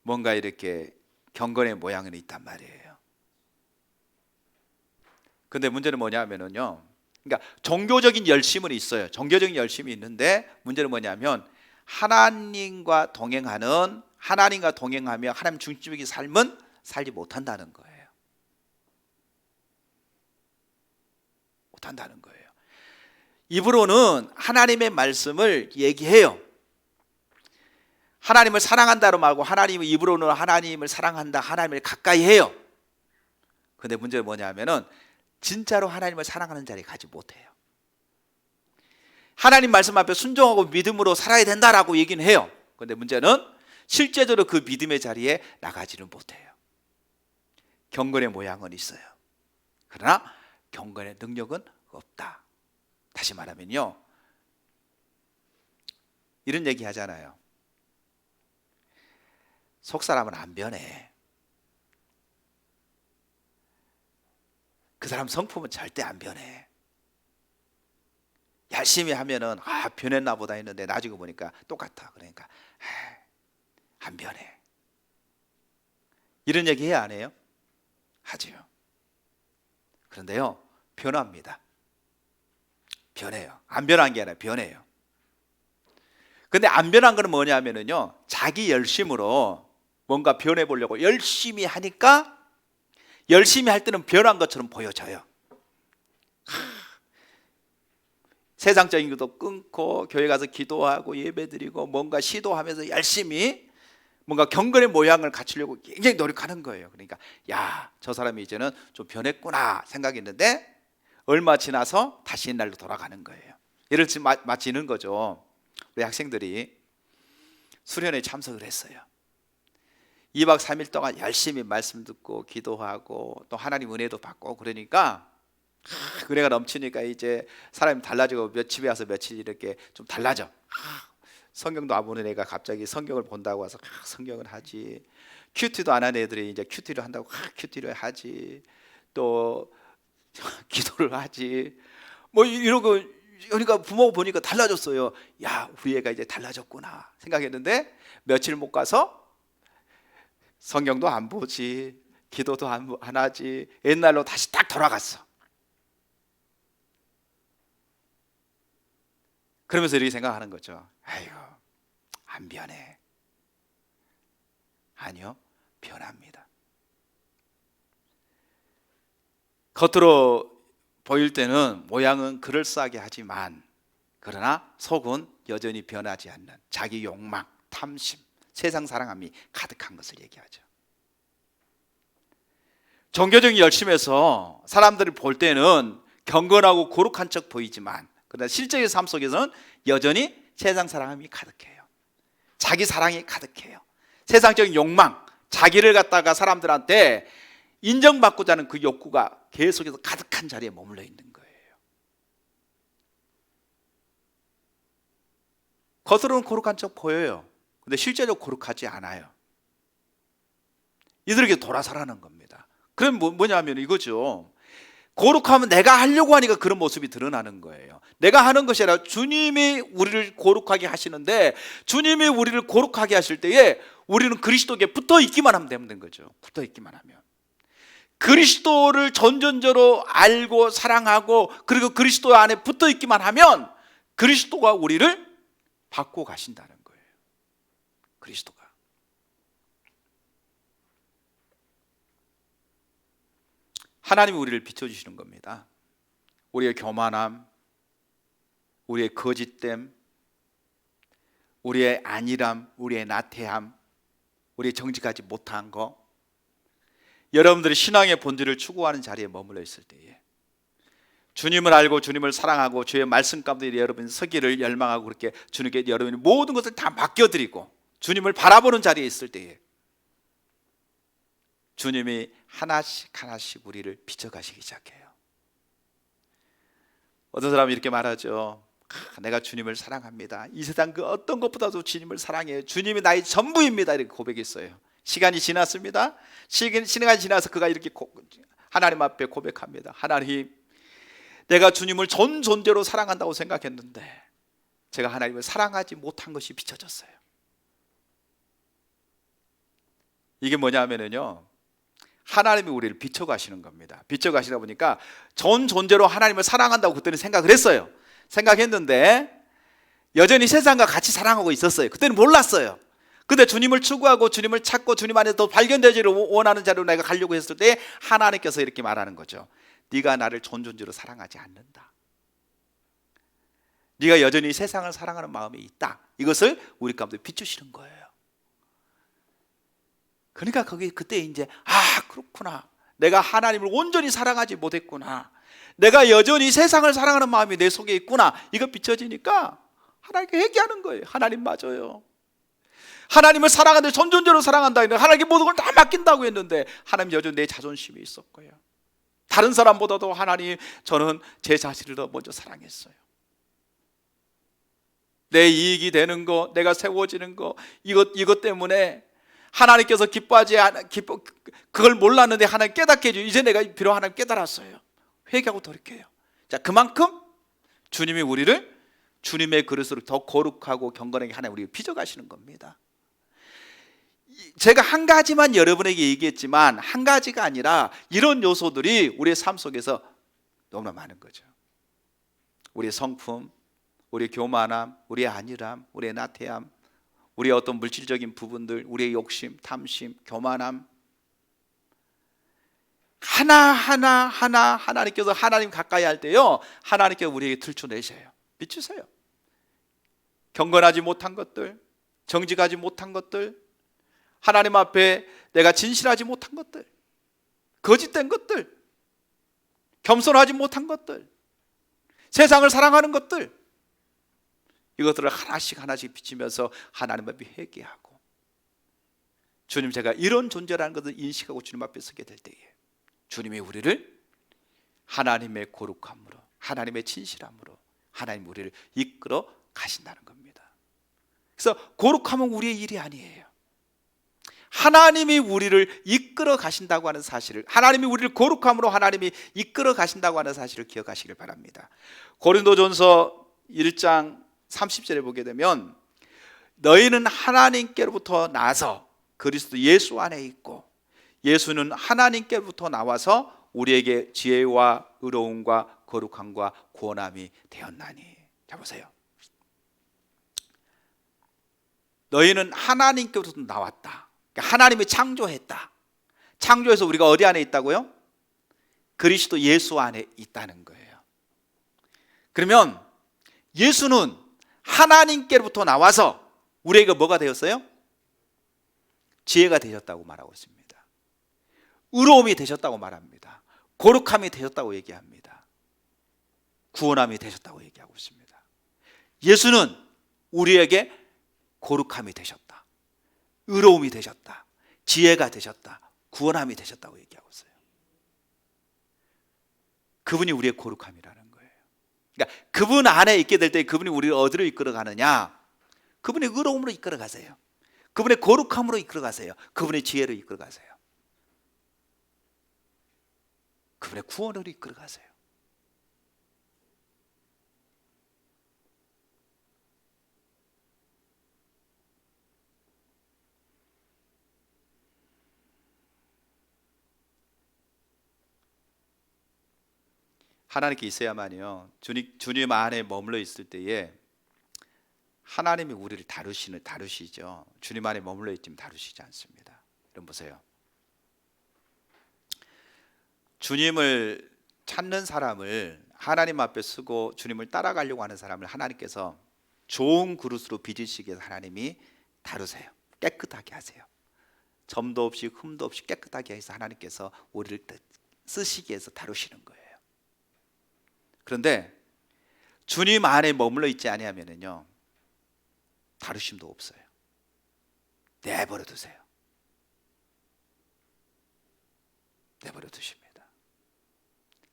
뭔가 이렇게 경건의 모양은 있단 말이에요. 근데 문제는 뭐냐면요, 그러니까 종교적인 열심은 있어요. 종교적인 열심이 있는데 문제는 뭐냐면 하나님과 동행하며 하나님 중심적인 삶은 살지 못한다는 거예요. 입으로는 하나님의 말씀을 얘기해요. 하나님을 사랑한다로 말고 하나님의 입으로는 하나님을 사랑한다, 하나님을 가까이 해요. 근데 문제는 뭐냐면은 진짜로 하나님을 사랑하는 자리에 가지 못해요. 하나님 말씀 앞에 순종하고 믿음으로 살아야 된다라고 얘기는 해요. 근데 문제는 실제적으로 그 믿음의 자리에 나가지는 못해요. 경건의 모양은 있어요. 그러나 경건의 능력은 없다. 다시 말하면요, 이런 얘기 하잖아요. 속 사람은 안 변해. 그 사람 성품은 절대 안 변해. 열심히 하면은 변했나 보다 했는데 나중에 보니까 똑같아. 그러니까 안 변해. 이런 얘기 해야 안 해요? 하지요. 그런데요, 변합니다. 변해요. 안 변한 게 아니라 변해요. 근데 안 변한 건 뭐냐면요, 자기 열심으로 뭔가 변해 보려고 열심히 하니까 열심히 할 때는 변한 것처럼 보여져요. 세상적인 것도 끊고 교회 가서 기도하고 예배드리고 뭔가 시도하면서 열심히 뭔가 경건의 모양을 갖추려고 굉장히 노력하는 거예요. 그러니까 야, 저 사람이 이제는 좀 변했구나 생각했는데 얼마 지나서 다시 옛날로 돌아가는 거예요. 예를 들어 마치 이런 거죠. 우리 학생들이 수련회에 참석을 했어요. 2박 3일 동안 열심히 말씀 듣고 기도하고 또 하나님 은혜도 받고 그러니까 은혜가 넘치니까 이제 사람이 달라지고 집에 와서 며칠 이렇게 좀 달라져. 성경도 안 보는 애가 갑자기 성경을 본다고 와서 성경을 하지. 큐티도 안 하는 애들이 이제 큐티를 한다고 큐티를 하지. 또 기도를 하지. 뭐 이러고 그러니까 부모가 보니까 달라졌어요. 야, 우리 애가 이제 달라졌구나 생각했는데 며칠 못 가서 성경도 안 보지, 기도도 안 하지. 옛날로 다시 딱 돌아갔어. 그러면서 이렇게 생각하는 거죠. 아이고, 안 변해. 아니요, 변합니다. 겉으로 보일 때는 모양은 그럴싸하게 하지만 그러나 속은 여전히 변하지 않는 자기 욕망, 탐심, 세상 사랑함이 가득한 것을 얘기하죠. 종교적인 열심에서 사람들이 볼 때는 경건하고 거룩한 척 보이지만 그러나 실제의 삶 속에서는 여전히 세상 사랑함이 가득해요. 자기 사랑이 가득해요. 세상적인 욕망, 자기를 갖다가 사람들한테 인정받고자 하는 그 욕구가 계속해서 가득한 자리에 머물러 있는 거예요. 겉으로는 거룩한 척 보여요. 근데 실제로 거룩하지 않아요. 이들에게 돌아서라는 겁니다. 그럼 뭐냐면 이거죠. 거룩하면 내가 하려고 하니까 그런 모습이 드러나는 거예요. 내가 하는 것이 아니라 주님이 우리를 거룩하게 하시는데 주님이 우리를 거룩하게 하실 때에 우리는 그리스도께 붙어 있기만 하면 되는 거죠. 붙어 있기만 하면. 그리스도를 전전적으로 알고 사랑하고 그리고 그리스도 안에 붙어 있기만 하면 그리스도가 우리를 받고 가신다는 거예요. 그리스도가. 하나님이 우리를 비춰주시는 겁니다. 우리의 교만함, 우리의 거짓됨, 우리의 안일함, 우리의 나태함, 우리의 정직하지 못한 거, 여러분들이 신앙의 본질을 추구하는 자리에 머물러 있을 때에 주님을 알고 주님을 사랑하고 주의 말씀 가운데 여러분이 서기를 열망하고 그렇게 주님께 여러분이 모든 것을 다 맡겨드리고 주님을 바라보는 자리에 있을 때에 주님이 하나씩 하나씩 우리를 비춰가시기 시작해요. 어떤 사람이 이렇게 말하죠. 내가 주님을 사랑합니다. 이 세상 그 어떤 것보다도 주님을 사랑해요. 주님이 나의 전부입니다. 이렇게 고백했어요. 시간이 지났습니다. 시간이 지나서 그가 이렇게 하나님 앞에 고백합니다. 하나님, 내가 주님을 전 존재로 사랑한다고 생각했는데 제가 하나님을 사랑하지 못한 것이 비춰졌어요. 이게 뭐냐면요, 하나님이 우리를 비춰가시는 겁니다. 비춰가시다 보니까 전 존재로 하나님을 사랑한다고 그때는 생각을 했어요. 생각했는데 여전히 세상과 같이 사랑하고 있었어요. 그때는 몰랐어요. 근데 주님을 추구하고 주님을 찾고 주님 안에서 더 발견되기를 원하는 자리로 내가 가려고 했을 때 하나님께서 이렇게 말하는 거죠. 네가 나를 전 존재로 사랑하지 않는다. 네가 여전히 세상을 사랑하는 마음이 있다. 이것을 우리 가운데 비추시는 거예요. 그러니까 그때 이제 그렇구나. 내가 하나님을 온전히 사랑하지 못했구나. 내가 여전히 세상을 사랑하는 마음이 내 속에 있구나. 이거 비춰지니까 하나님께 회개하는 거예요. 하나님 맞아요. 하나님을 사랑하는데 전존재로 사랑한다 했는데 하나님께 모든 걸 다 맡긴다고 했는데 하나님 여전히 내 자존심이 있었고요. 다른 사람보다도 하나님, 저는 제 자신을 더 먼저 사랑했어요. 내 이익이 되는 거, 내가 세워지는 거, 이것 때문에 하나님께서 그걸 몰랐는데 하나님 깨닫게 해줘. 이제 내가 비록 하나님 깨달았어요. 회개하고 돌이켜요. 자, 그만큼 주님이 우리를 주님의 그릇으로 더 거룩하고 경건하게 하나님 우리를 빚어가시는 겁니다. 제가 한 가지만 여러분에게 얘기했지만 한 가지가 아니라 이런 요소들이 우리의 삶 속에서 너무나 많은 거죠. 우리의 성품, 우리의 교만함, 우리의 안일함, 우리의 나태함, 우리의 어떤 물질적인 부분들, 우리의 욕심, 탐심, 교만함, 하나하나 하나님께서 하나님 가까이 할 때요, 하나님께서 우리에게 들춰내셔요. 비추세요. 경건하지 못한 것들, 정직하지 못한 것들, 하나님 앞에 내가 진실하지 못한 것들, 거짓된 것들, 겸손하지 못한 것들, 세상을 사랑하는 것들, 이것들을 하나씩 비치면서 하나님 앞에 회개하고, 주님, 제가 이런 존재라는 것을 인식하고 주님 앞에 서게 될 때에 주님이 우리를 하나님의 거룩함으로, 하나님의 진실함으로 하나님 우리를 이끌어 가신다는 겁니다. 그래서 거룩함은 우리의 일이 아니에요. 하나님이 우리를 이끌어 가신다고 하는 사실을, 하나님이 우리를 거룩함으로 하나님이 이끌어 가신다고 하는 사실을 기억하시길 바랍니다. 고린도전서 1장 30절에 보게 되면, 너희는 하나님께로부터 나서 그리스도 예수 안에 있고 예수는 하나님께로부터 나와서 우리에게 지혜와 의로움과 거룩함과 구원함이 되었나니. 자, 보세요. 너희는 하나님께로부터 나왔다. 하나님이 창조했다. 창조해서 우리가 어디 안에 있다고요? 그리스도 예수 안에 있다는 거예요. 그러면 예수는 하나님께로부터 나와서 우리에게 뭐가 되었어요? 지혜가 되셨다고 말하고 있습니다. 의로움이 되셨다고 말합니다. 거룩함이 되셨다고 얘기합니다. 구원함이 되셨다고 얘기하고 있습니다. 예수는 우리에게 거룩함이 되셨다, 의로움이 되셨다, 지혜가 되셨다, 구원함이 되셨다고 얘기하고 있어요. 그분이 우리의 거룩함이라는 거예요. 그러니까 그분 안에 있게 될 때 그분이 우리를 어디로 이끌어 가느냐? 그분의 의로움으로 이끌어 가세요. 그분의 거룩함으로 이끌어 가세요. 그분의 지혜로 이끌어 가세요. 그분의 구원으로 이끌어 가세요. 하나님께 있어야만요, 주님 안에 머물러 있을 때에 하나님이 우리를 다루시죠. 주님 안에 머물러 있지만 다루시지 않습니다. 여러분 보세요. 주님을 찾는 사람을, 하나님 앞에 서고 주님을 따라가려고 하는 사람을 하나님께서 좋은 그릇으로 빚으시기 위해서 하나님이 다루세요. 깨끗하게 하세요. 점도 없이 흠도 없이 깨끗하게 해서 하나님께서 우리를 쓰시기 위해서 다루시는 거예요. 그런데 주님 안에 머물러 있지 아니하면은요, 다루심도 없어요. 내버려 두세요. 내버려 두십니다.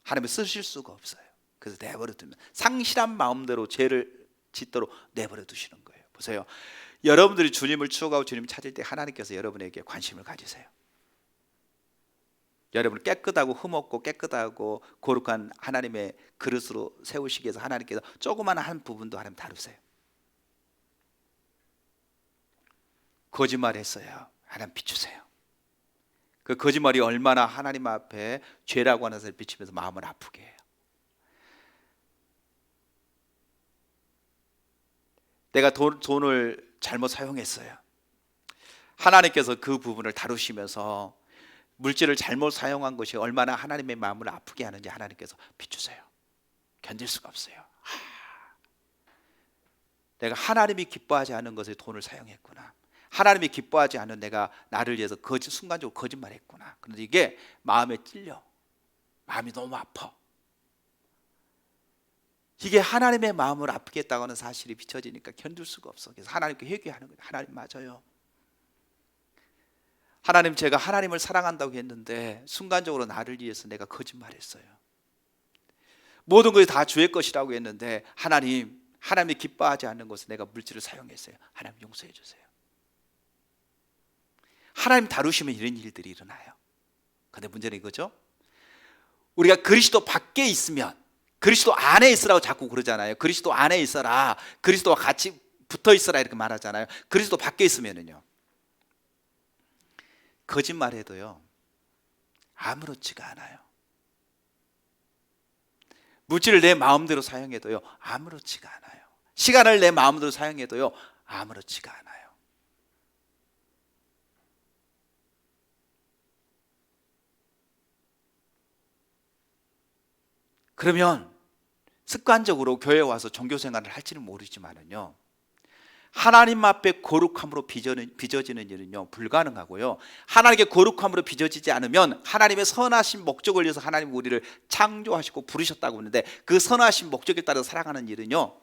하나님을 쓰실 수가 없어요. 그래서 내버려 두면 상실한 마음대로 죄를 짓도록 내버려 두시는 거예요. 보세요. 여러분들이 주님을 추억하고 주님을 찾을 때 하나님께서 여러분에게 관심을 가지세요. 여러분을 깨끗하고 흠없고 깨끗하고 거룩한 하나님의 그릇으로 세우시기 위해서 하나님께서 조그마한 한 부분도 하나님 다루세요. 거짓말했어요. 하나님 비추세요. 그 거짓말이 얼마나 하나님 앞에 죄라고 하는 것을 비치면서 마음을 아프게 해요. 내가 돈을 잘못 사용했어요. 하나님께서 그 부분을 다루시면서 물질을 잘못 사용한 것이 얼마나 하나님의 마음을 아프게 하는지 하나님께서 비추세요. 견딜 수가 없어요. 내가 하나님이 기뻐하지 않는 것에 돈을 사용했구나. 하나님이 기뻐하지 않는 내가 나를 위해서 순간적으로 거짓말했구나. 그런데 이게 마음에 찔려. 마음이 너무 아파. 이게 하나님의 마음을 아프게 했다고 하는 사실이 비춰지니까 견딜 수가 없어. 그래서 하나님께 회개하는 거예요. 하나님 맞아요. 하나님, 제가 하나님을 사랑한다고 했는데 순간적으로 나를 위해서 내가 거짓말했어요. 모든 것이 다 주의 것이라고 했는데 하나님이 기뻐하지 않는 것에 내가 물질을 사용했어요. 하나님 용서해 주세요. 하나님 다루시면 이런 일들이 일어나요. 그런데 문제는 이거죠. 우리가 그리스도 밖에 있으면, 그리스도 안에 있으라고 자꾸 그러잖아요. 그리스도 안에 있어라, 그리스도와 같이 붙어 있어라 이렇게 말하잖아요. 그리스도 밖에 있으면은요, 거짓말해도요 아무렇지가 않아요. 물질을 내 마음대로 사용해도요 아무렇지가 않아요. 시간을 내 마음대로 사용해도요 아무렇지가 않아요. 그러면 습관적으로 교회에 와서 종교생활을 할지는 모르지만은요, 하나님 앞에 거룩함으로 빚어지는 일은요 불가능하고요, 하나님께 거룩함으로 빚어지지 않으면 하나님의 선하신 목적을 위해서 하나님 우리를 창조하시고 부르셨다고 하는데, 그 선하신 목적에 따라 살아가는 일은요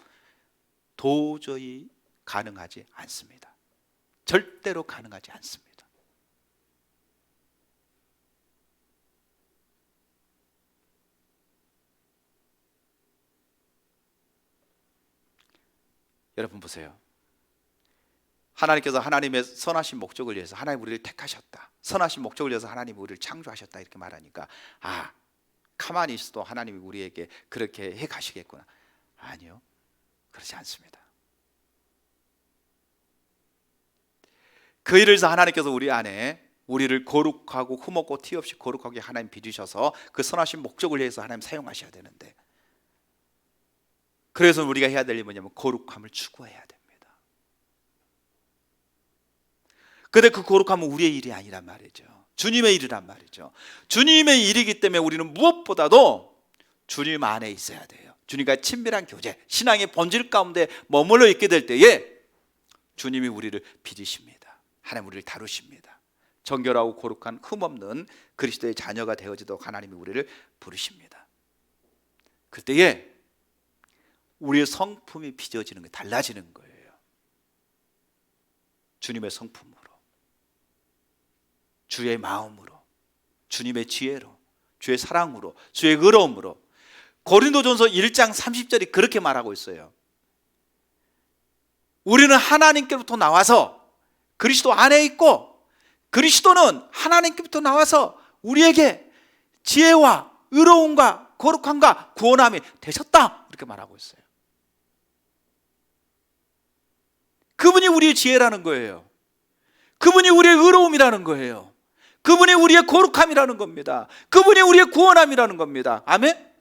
도저히 가능하지 않습니다. 절대로 가능하지 않습니다. 여러분 보세요. 하나님께서 하나님의 선하신 목적을 위해서 하나님 우리를 택하셨다, 선하신 목적을 위해서 하나님 우리를 창조하셨다 이렇게 말하니까, 가만히 있어도 하나님이 우리에게 그렇게 해 가시겠구나. 아니요, 그렇지 않습니다. 그 일을 해서 하나님께서 우리 안에 우리를 거룩하고 흠없고 티 없이 거룩하게 하나님 빚으셔서 그 선하신 목적을 위해서 하나님 사용하셔야 되는데, 그래서 우리가 해야 될 일이 뭐냐면 거룩함을 추구해야 됩니다. 근데 그 거룩함은 우리의 일이 아니란 말이죠. 주님의 일이란 말이죠. 주님의 일이기 때문에 우리는 무엇보다도 주님 안에 있어야 돼요. 주님과의 친밀한 교제, 신앙의 본질 가운데 머물러 있게 될 때에 주님이 우리를 빚으십니다. 하나님 우리를 다루십니다. 정결하고 거룩한 흠없는 그리스도의 자녀가 되어지도록 하나님이 우리를 부르십니다. 그때에 우리의 성품이 빚어지는 게 달라지는 거예요. 주님의 성품으로, 주의 마음으로, 주님의 지혜로, 주의 사랑으로, 주의 의로움으로. 고린도전서 1장 30절이 그렇게 말하고 있어요. 우리는 하나님께로부터 나와서 그리스도 안에 있고, 그리스도는 하나님께로부터 나와서 우리에게 지혜와 의로움과 거룩함과 구원함이 되셨다 이렇게 말하고 있어요. 그분이 우리의 지혜라는 거예요. 그분이 우리의 의로움이라는 거예요. 그분이 우리의 거룩함이라는 겁니다. 그분이 우리의 구원함이라는 겁니다. 아멘?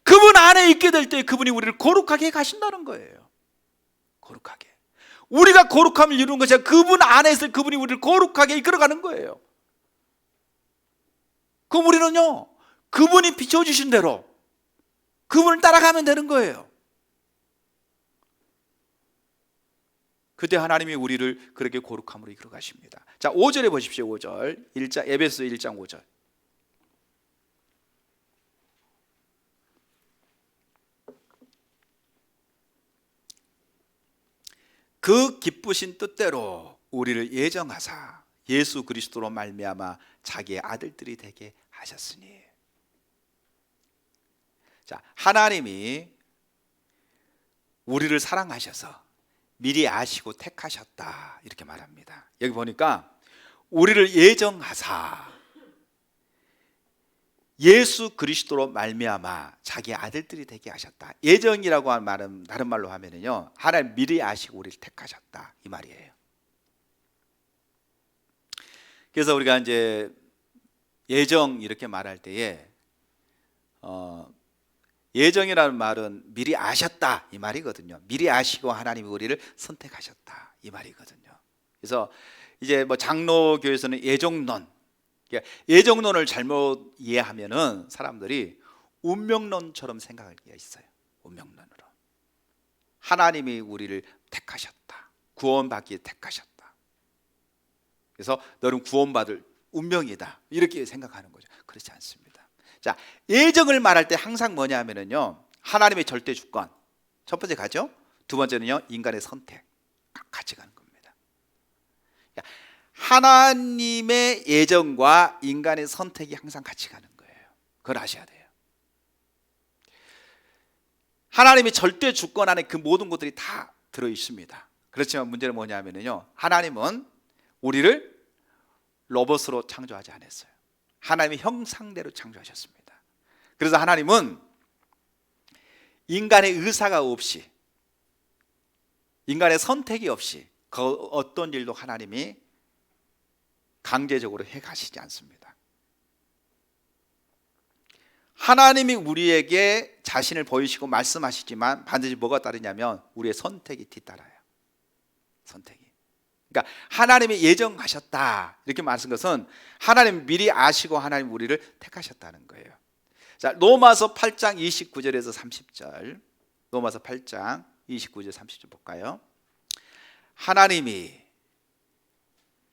그분 안에 있게 될 때 그분이 우리를 거룩하게 가신다는 거예요. 거룩하게. 우리가 거룩함을 이루는 것이 아니라 그분 안에 있을 그분이 우리를 거룩하게 이끌어가는 거예요. 그럼 우리는요 그분이 비춰주신 대로 그분을 따라가면 되는 거예요. 그때 하나님이 우리를 그렇게 거룩함으로 이끌어 가십니다. 자, 5절에 보십시오. 5절. 에베소 1장 5절. 그 기쁘신 뜻대로 우리를 예정하사 예수 그리스도로 말미암아 자기의 아들들이 되게 하셨으니. 자, 하나님이 우리를 사랑하셔서 미리 아시고 택하셨다 이렇게 말합니다. 여기 보니까 우리를 예정하사 예수 그리스도로 말미암아 자기 아들들이 되게 하셨다. 예정이라고 하는 말은 다른 말로 하면은요 하나님 미리 아시고 우리를 택하셨다 이 말이에요. 그래서 우리가 이제 예정 이렇게 말할 때에 예정이라는 말은 미리 아셨다 이 말이거든요. 미리 아시고 하나님이 우리를 선택하셨다 이 말이거든요. 그래서 이제 뭐 장로교에서는 예정론, 예정론을 잘못 이해하면은 사람들이 운명론처럼 생각할 게 있어요. 운명론으로 하나님이 우리를 택하셨다. 구원받기에 택하셨다. 그래서 너는 구원받을 운명이다. 이렇게 생각하는 거죠. 그렇지 않습니다. 자, 예정을 말할 때 항상 뭐냐 하면은요, 하나님의 절대 주권. 첫 번째 가죠. 두 번째는요, 인간의 선택. 같이 가는 겁니다. 하나님의 예정과 인간의 선택이 항상 같이 가는 거예요. 그걸 아셔야 돼요. 하나님의 절대 주권 안에 그 모든 것들이 다 들어 있습니다. 그렇지만 문제는 뭐냐 하면요, 하나님은 우리를 로봇으로 창조하지 않았어요. 하나님의 형상대로 창조하셨습니다. 그래서 하나님은 인간의 의사가 없이, 인간의 선택이 없이 그 어떤 일도 하나님이 강제적으로 해 가시지 않습니다. 하나님이 우리에게 자신을 보이시고 말씀하시지만 반드시 뭐가 따르냐면 우리의 선택이 뒤따라요. 선택이. 그러니까 하나님이 예정하셨다 이렇게 말하는 것은 하나님 미리 아시고 하나님 우리를 택하셨다는 거예요. 자, 로마서 8장 29절에서 30절. 로마서 8장 29절 30절 볼까요? 하나님이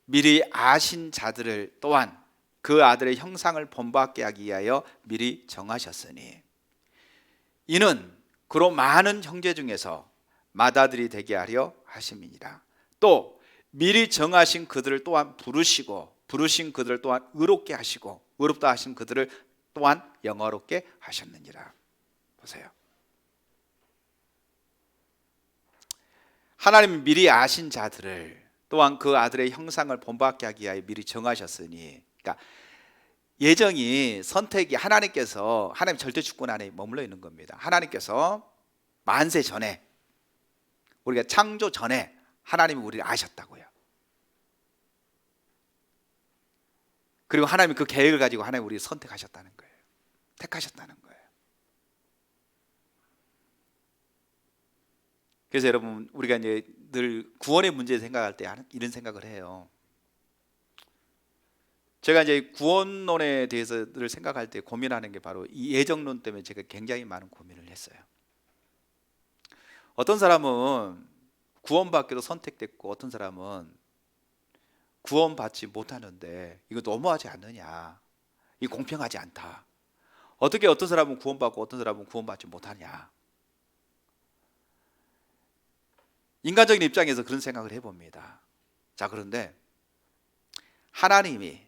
미리 아신 자들을 또한 그 아들의 형상을 본받게 하기 위하여 미리 정하셨으니 이는 그로 많은 형제 중에서 맏아들이 되게 하려 하심이니라. 또 미리 정하신 그들을 또한 부르시고 부르신 그들을 또한 의롭게 하시고 의롭다 하신 그들을 또한 영화롭게 하셨느니라. 보세요. 하나님이 미리 아신 자들을 또한 그 아들의 형상을 본받게 하기 위하여 미리 정하셨으니, 그러니까 예정이, 선택이 하나님께서, 하나님 절대 주권 안에 머물러 있는 겁니다. 하나님께서 만세 전에, 우리가 창조 전에 하나님이 우리를 아셨다고요. 그리고 하나님이 그 계획을 가지고 하나님 우리를 선택하셨다는 거예요. 택하셨다는 거예요. 그래서 여러분, 우리가 이제 늘 구원의 문제 생각할 때 이런 생각을 해요. 제가 이제 구원론에 대해서 늘 생각할 때 고민하는 게 바로 이 예정론 때문에 제가 굉장히 많은 고민을 했어요. 어떤 사람은 구원받기로 선택됐고 어떤 사람은 구원받지 못하는데 이거 너무하지 않느냐, 이 공평하지 않다. 어떻게 어떤 사람은 구원받고 어떤 사람은 구원받지 못하냐. 인간적인 입장에서 그런 생각을 해봅니다. 자, 그런데 하나님이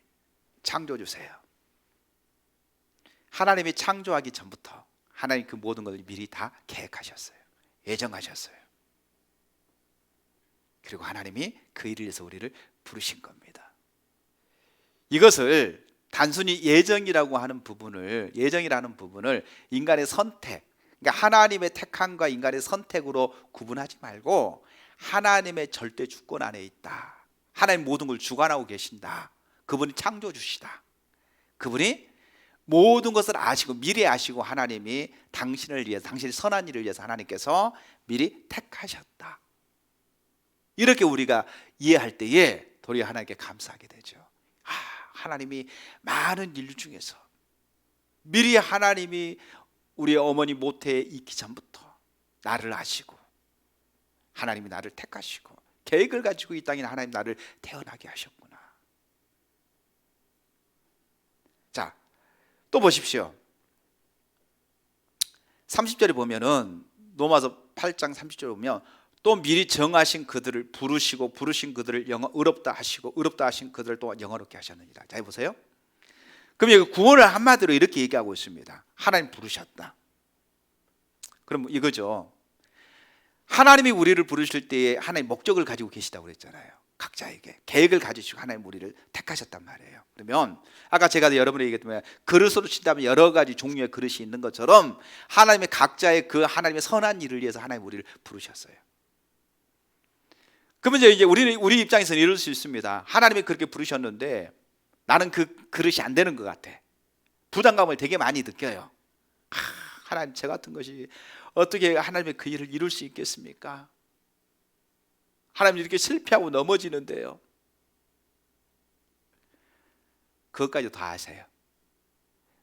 창조주세요. 하나님이 창조하기 전부터 하나님 그 모든 것을 미리 다 계획하셨어요. 예정하셨어요. 그리고 하나님이 그 일을 위해서 우리를 부르신 겁니다. 이것을 단순히 예정이라고 하는 부분을, 예정이라는 부분을 인간의 선택, 그러니까 하나님의 택함과 인간의 선택으로 구분하지 말고 하나님의 절대 주권 안에 있다. 하나님 모든 걸 주관하고 계신다. 그분이 창조주시다. 그분이 모든 것을 아시고 미리 아시고 하나님이 당신을 위해서, 당신의 선한 일을 위해서 하나님께서 미리 택하셨다. 이렇게 우리가 이해할 때에 도리어 하나님께 감사하게 되죠. 하나님이 많은 일 중에서 미리 하나님이 우리 어머니 모태에 있기 전부터 나를 아시고 하나님이 나를 택하시고 계획을 가지고 이 땅에 하나님 나를 태어나게 하셨구나. 자, 또 보십시오. 30절에 보면은 로마서 8장 30절에 보면 또 미리 정하신 그들을 부르시고 부르신 그들을 의롭다 하시고 의롭다 하신 그들을 또한 영화롭게 하셨느니라. 자, 보세요. 그럼 여기 구원을 한마디로 이렇게 얘기하고 있습니다. 하나님 부르셨다. 그럼 이거죠. 하나님이 우리를 부르실 때에 하나님 목적을 가지고 계시다고 그랬잖아요. 각자에게 계획을 가지시고 하나님 우리를 택하셨단 말이에요. 그러면 아까 제가 여러분에게 얘기했지만 그릇으로 친다면 여러 가지 종류의 그릇이 있는 것처럼 하나님의 각자의 그 하나님의 선한 일을 위해서 하나님 우리를 부르셨어요. 그러면 이제 우리 입장에서는 이럴 수 있습니다. 하나님이 그렇게 부르셨는데 나는 그 그릇이 안 되는 것 같아. 부담감을 되게 많이 느껴요. 하나님, 저 같은 것이 어떻게 하나님의 그 일을 이룰 수 있겠습니까? 하나님 이렇게 실패하고 넘어지는데요. 그것까지 다 아세요.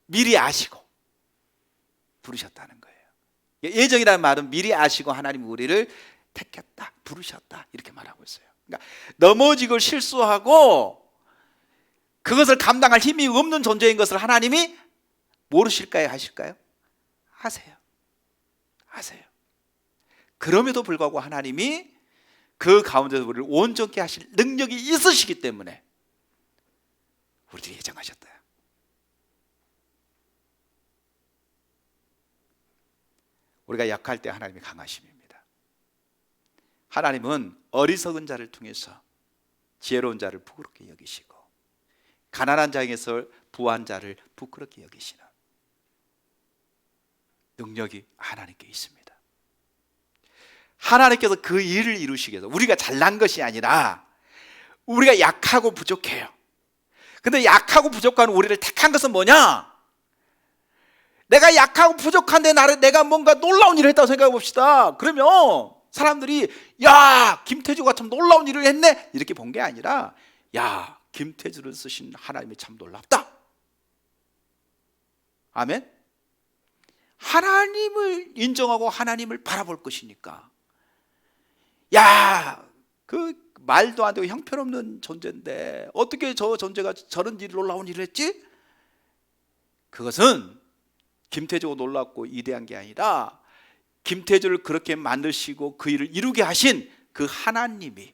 미리 아시고 부르셨다는 거예요. 예정이라는 말은 미리 아시고 하나님 우리를 택했다, 부르셨다 이렇게 말하고 있어요. 그러니까 넘어지고 실수하고 그것을 감당할 힘이 없는 존재인 것을 하나님이 모르실까요? 하실까요? 하세요. 하세요. 그럼에도 불구하고 하나님이 그 가운데서 우리를 온전케 하실 능력이 있으시기 때문에 우리들이 예정하셨다. 우리가 약할 때 하나님이 강하심입니다. 하나님은 어리석은 자를 통해서 지혜로운 자를 부끄럽게 여기시고 가난한 자에게서 부한 자를 부끄럽게 여기시는 능력이 하나님께 있습니다. 하나님께서 그 일을 이루시기 위해서 우리가 잘난 것이 아니라 우리가 약하고 부족해요. 근데 약하고 부족한 우리를 택한 것은 뭐냐? 내가 약하고 부족한데 내가 뭔가 놀라운 일을 했다고 생각해 봅시다. 그러면 사람들이 야, 김태주가 참 놀라운 일을 했네 이렇게 본 게 아니라 야, 김태주를 쓰신 하나님이 참 놀랍다. 아멘. 하나님을 인정하고 하나님을 바라볼 것이니까. 야, 그 말도 안 되고 형편없는 존재인데 어떻게 저 존재가 저런 놀라운 일을 했지? 그것은 김태주가 놀랍고 위대한 게 아니라 김태주를 그렇게 만드시고 그 일을 이루게 하신 그 하나님이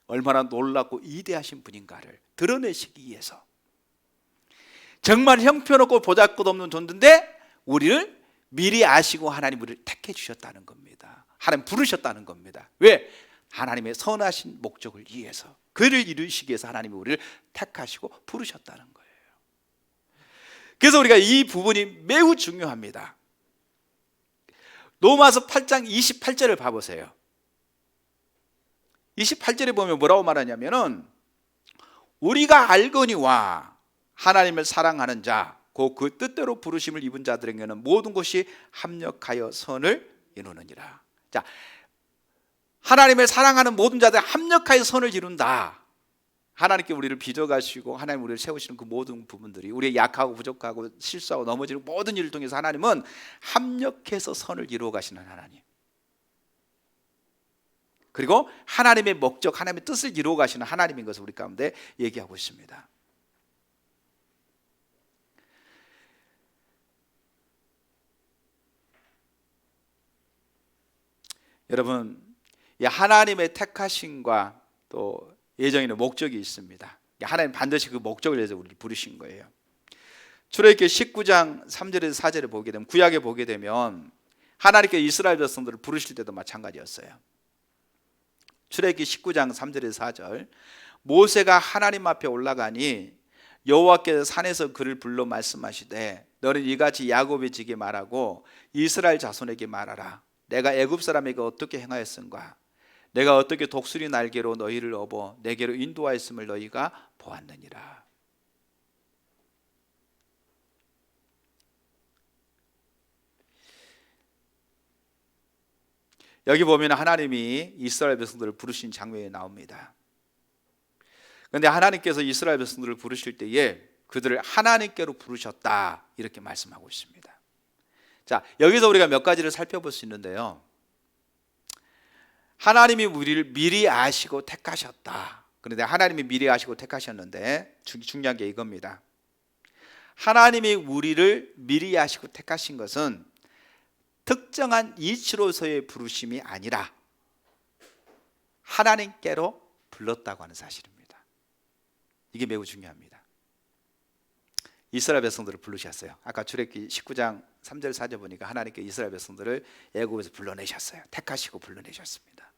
얼마나 놀랍고 위대하신 분인가를 드러내시기 위해서 정말 형편없고 보잘것없는 존재인데 우리를 미리 아시고 하나님 우리를 택해 주셨다는 겁니다. 하나님 부르셨다는 겁니다. 왜? 하나님의 선하신 목적을 위해서 그를 이루시기 위해서 하나님이 우리를 택하시고 부르셨다는 거예요. 그래서 우리가 이 부분이 매우 중요합니다. 로마서 8장 28절을 봐보세요. 28절에 보면 뭐라고 말하냐면은 우리가 알거니와 하나님을 사랑하는 자 곧 그 뜻대로 부르심을 입은 자들에게는 모든 것이 합력하여 선을 이루느니라. 자, 하나님을 사랑하는 모든 자들 합력하여 선을 이룬다. 하나님께 우리를 빚어가시고 하나님 우리를 세우시는 그 모든 부분들이 우리의 약하고 부족하고 실수하고 넘어지는 모든 일을 통해서 하나님은 합력해서 선을 이루어 가시는 하나님, 그리고 하나님의 목적, 하나님의 뜻을 이루어 가시는 하나님인 것을 우리 가운데 얘기하고 있습니다. 여러분, 이 하나님의 택하심과 또 예정에는 목적이 있습니다. 하나님 반드시 그 목적을 위해서 우리를 부르신 거예요. 출애굽기 19장 3절에서 4절에 보게 되면, 구약에 보게 되면 하나님께 이스라엘 백성들을 부르실 때도 마찬가지였어요. 출애굽기 19장 3절에서 4절, 모세가 하나님 앞에 올라가니 여호와께서 산에서 그를 불러 말씀하시되 너는 이같이 야곱에 지게 말하고 이스라엘 자손에게 말하라. 내가 애굽 사람에게 어떻게 행하였은가? 내가 어떻게 독수리 날개로 너희를 업어 내게로 인도하였음을 너희가 보았느니라. 여기 보면 하나님이 이스라엘 백성들을 부르신 장면이 나옵니다. 그런데 하나님께서 이스라엘 백성들을 부르실 때에 그들을 하나님께로 부르셨다 이렇게 말씀하고 있습니다. 자, 여기서 우리가 몇 가지를 살펴볼 수 있는데요. 하나님이 우리를 미리 아시고 택하셨다. 그런데 하나님이 미리 아시고 택하셨는데 중요한 게 이겁니다. 하나님이 우리를 미리 아시고 택하신 것은 특정한 이치로서의 부르심이 아니라 하나님께로 불렀다고 하는 사실입니다. 이게 매우 중요합니다. 이스라엘 백성들을 부르셨어요. 아까 출애굽기 19장 3절 4절 보니까 하나님께 이스라엘 백성들을 애굽에서 불러내셨어요. 택하시고 불러내셨습니다.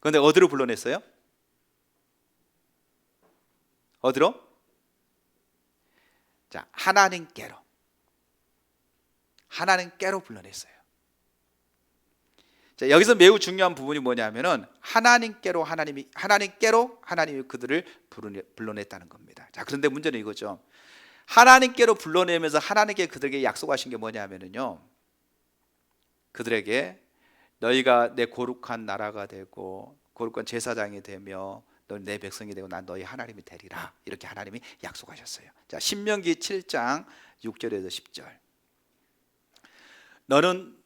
그런데 어디로 불러냈어요? 어디로? 자, 하나님께로 불러냈어요. 자, 여기서 매우 중요한 부분이 뭐냐면은 하나님께로 하나님이 그들을 불러냈다는 겁니다. 자, 그런데 문제는 이거죠. 하나님께로 불러내면서 하나님께 그들에게 약속하신 게 뭐냐면은요, 그들에게 너희가 내 거룩한 나라가 되고 거룩한 제사장이 되며 너는 내 백성이 되고 난 너희 하나님이 되리라, 이렇게 하나님이 약속하셨어요. 자, 신명기 7장 6절에서 10절. 너는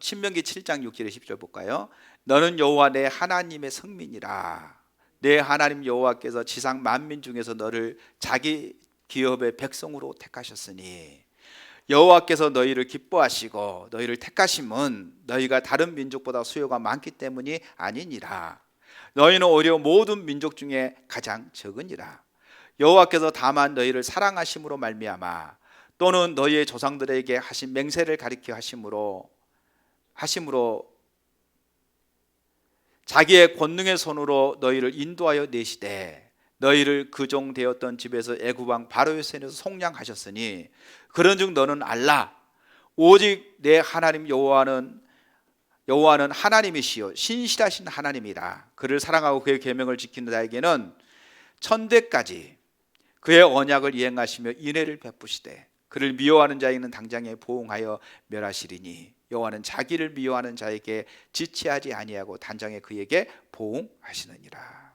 신명기 7장 6절에 10절 볼까요? 너는 여호와 내 하나님의 성민이라. 내 하나님 여호와께서 지상 만민 중에서 너를 자기 기업의 백성으로 택하셨으니 여호와께서 너희를 기뻐하시고 너희를 택하심은 너희가 다른 민족보다 수요가 많기 때문이 아니니라. 너희는 오히려 모든 민족 중에 가장 적으니라. 여호와께서 다만 너희를 사랑하심으로 말미암아 또는 너희의 조상들에게 하신 맹세를 가리켜 하심으로 자기의 권능의 손으로 너희를 인도하여 내시되 너희를 그종 되었던 집에서 애굽 왕 바로의 손에서 속량하셨으니 그런즉 너는 알라. 오직 내 하나님 여호와는 하나님이시요 신실하신 하나님이라. 그를 사랑하고 그의 계명을 지키는 자에게는 천대까지 그의 언약을 이행하시며 인애를 베푸시되 그를 미워하는 자에게는 당장에 보응하여 멸하시리니 여호와는 자기를 미워하는 자에게 지체하지 아니하고 단장에 그에게 보응하시느니라.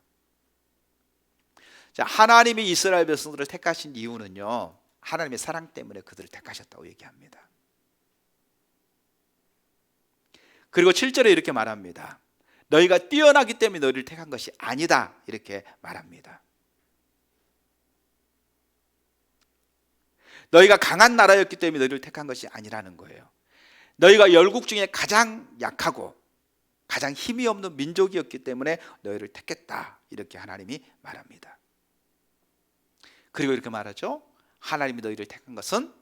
자, 하나님이 이스라엘 백성들을 택하신 이유는요, 하나님의 사랑 때문에 그들을 택하셨다고 얘기합니다. 그리고 7절에 이렇게 말합니다. 너희가 뛰어나기 때문에 너희를 택한 것이 아니다, 이렇게 말합니다. 너희가 강한 나라였기 때문에 너희를 택한 것이 아니라는 거예요. 너희가 열국 중에 가장 약하고 가장 힘이 없는 민족이었기 때문에 너희를 택했다, 이렇게 하나님이 말합니다. 그리고 이렇게 말하죠. 하나님이 너희를 택한 것은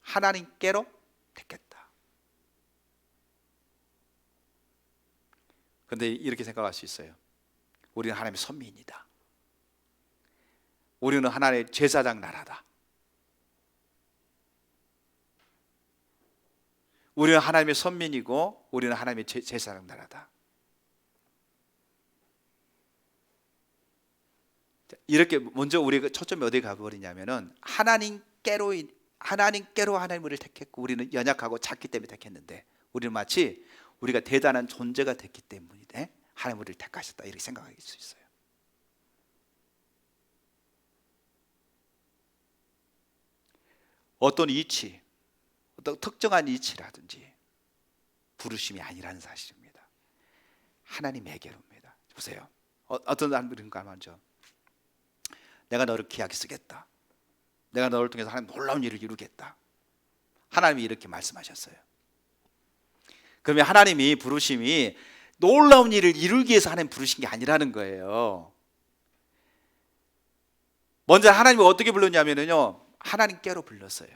하나님께로 택했다. 그런데 이렇게 생각할 수 있어요. 우리는 하나님의 선민이다. 우리는 하나님의 제사장 나라다. 우리는 하나님의 선민이고 우리는 하나님의 제사장 나라다. 이렇게 먼저 우리가 초점이 어디에 가버리냐면은 하나님께로 하나님을 택했고 우리는 연약하고 작기 때문에 택했는데 우리는 마치 우리가 대단한 존재가 됐기 때문에 하나님 우리를 택하셨다, 이렇게 생각할 수 있어요. 어떤 이치, 어떤 특정한 이치라든지 부르심이 아니라는 사실입니다. 하나님에게로입니다. 보세요. 어떤 사람들인가 먼저 내가 너를 귀하게 쓰겠다. 내가 너를 통해서 하나님 놀라운 일을 이루겠다. 하나님이 이렇게 말씀하셨어요. 그러면 하나님이 부르심이 놀라운 일을 이루기 위해서 하나님 부르신 게 아니라는 거예요. 먼저 하나님이 어떻게 불렀냐면요, 하나님께로 불렀어요.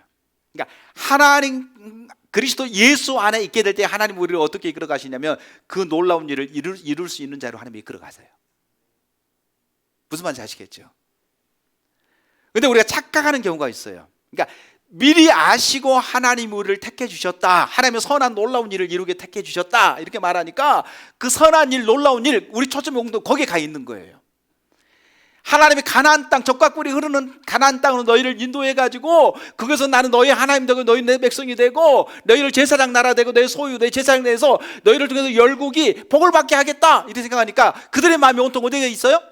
그러니까 하나님 그리스도 예수 안에 있게 될 때 하나님 우리를 어떻게 이끌어 가시냐면 그 놀라운 일을 이룰 수 있는 자로 하나님이 이끌어 가세요. 무슨 말인지 아시겠죠? 근데 우리가 착각하는 경우가 있어요. 그러니까 미리 아시고 하나님 우리를 택해 주셨다, 하나님의 선한 놀라운 일을 이루게 택해 주셨다, 이렇게 말하니까 그 선한 일, 놀라운 일, 우리 초점 용도 거기에 가 있는 거예요. 하나님이 가나안 땅, 적과 꿀이 흐르는 가나안 땅으로 너희를 인도해 가지고 거기서 나는 너희 하나님 되고 너희 내 백성이 되고 너희를 제사장 나라 되고 내 소유 내 제사장 내에서 너희를 통해서 열국이 복을 받게 하겠다, 이렇게 생각하니까 그들의 마음이 온통 어디에 있어요?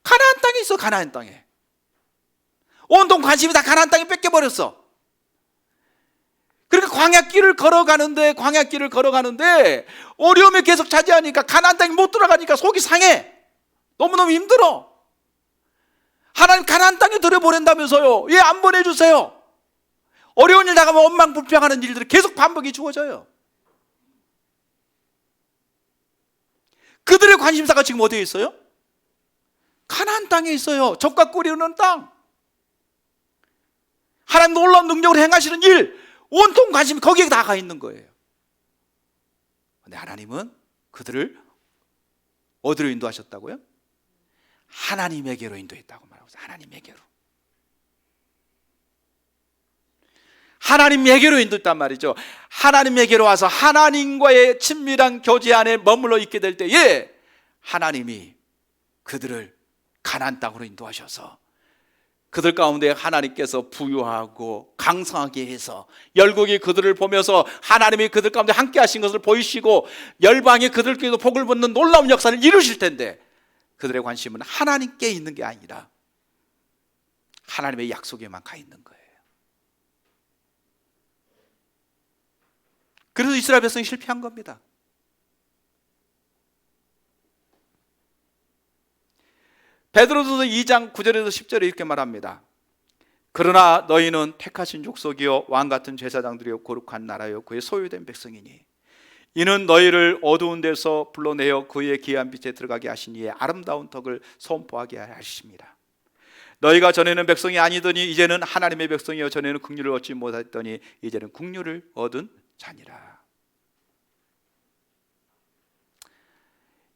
가나안 땅에 있어. 가나안 땅에 온통 관심이 다 가나안 땅에 뺏겨버렸어. 그러니까 광야길을 걸어가는데 어려움이 계속 차지하니까 가나안 땅에 못 들어가니까 속이 상해. 너무너무 힘들어. 하나님 가나안 땅에 들여보낸다면서요. 왜 안 보내주세요? 어려운 일 나가면 원망불평하는 일들이 계속 반복이 주어져요. 그들의 관심사가 지금 어디에 있어요? 가나안 땅에 있어요. 젖과 꿀이 흐르는 땅. 하나님 놀라운 능력을 행하시는 일, 온통 관심이 거기에 다 가 있는 거예요. 그런데 하나님은 그들을 어디로 인도하셨다고요? 하나님에게로 인도했다고 말하고 있어요. 하나님에게로 인도했단 말이죠. 하나님에게로 와서 하나님과의 친밀한 교제 안에 머물러 있게 될 때에 하나님이 그들을 가나안 땅으로 인도하셔서 그들 가운데 하나님께서 부유하고 강성하게 해서 열국이 그들을 보면서 하나님이 그들 가운데 함께 하신 것을 보이시고 열방이 그들께서 복을 받는 놀라운 역사를 이루실 텐데 그들의 관심은 하나님께 있는 게 아니라 하나님의 약속에만 가 있는 거예요. 그래서 이스라엘 백성이 실패한 겁니다. 베드로전서 2장 9절에서 10절에 이렇게 말합니다. 그러나 너희는 택하신 족속이요 왕같은 제사장들이요 거룩한 나라요 그의 소유된 백성이니 이는 너희를 어두운 데서 불러내어 그의 귀한 빛에 들어가게 하신 이의 아름다운 덕을 선포하게 하십니다. 너희가 전에는 백성이 아니더니 이제는 하나님의 백성이요 전에는 긍휼을 얻지 못했더니 이제는 긍휼을 얻은 자니라.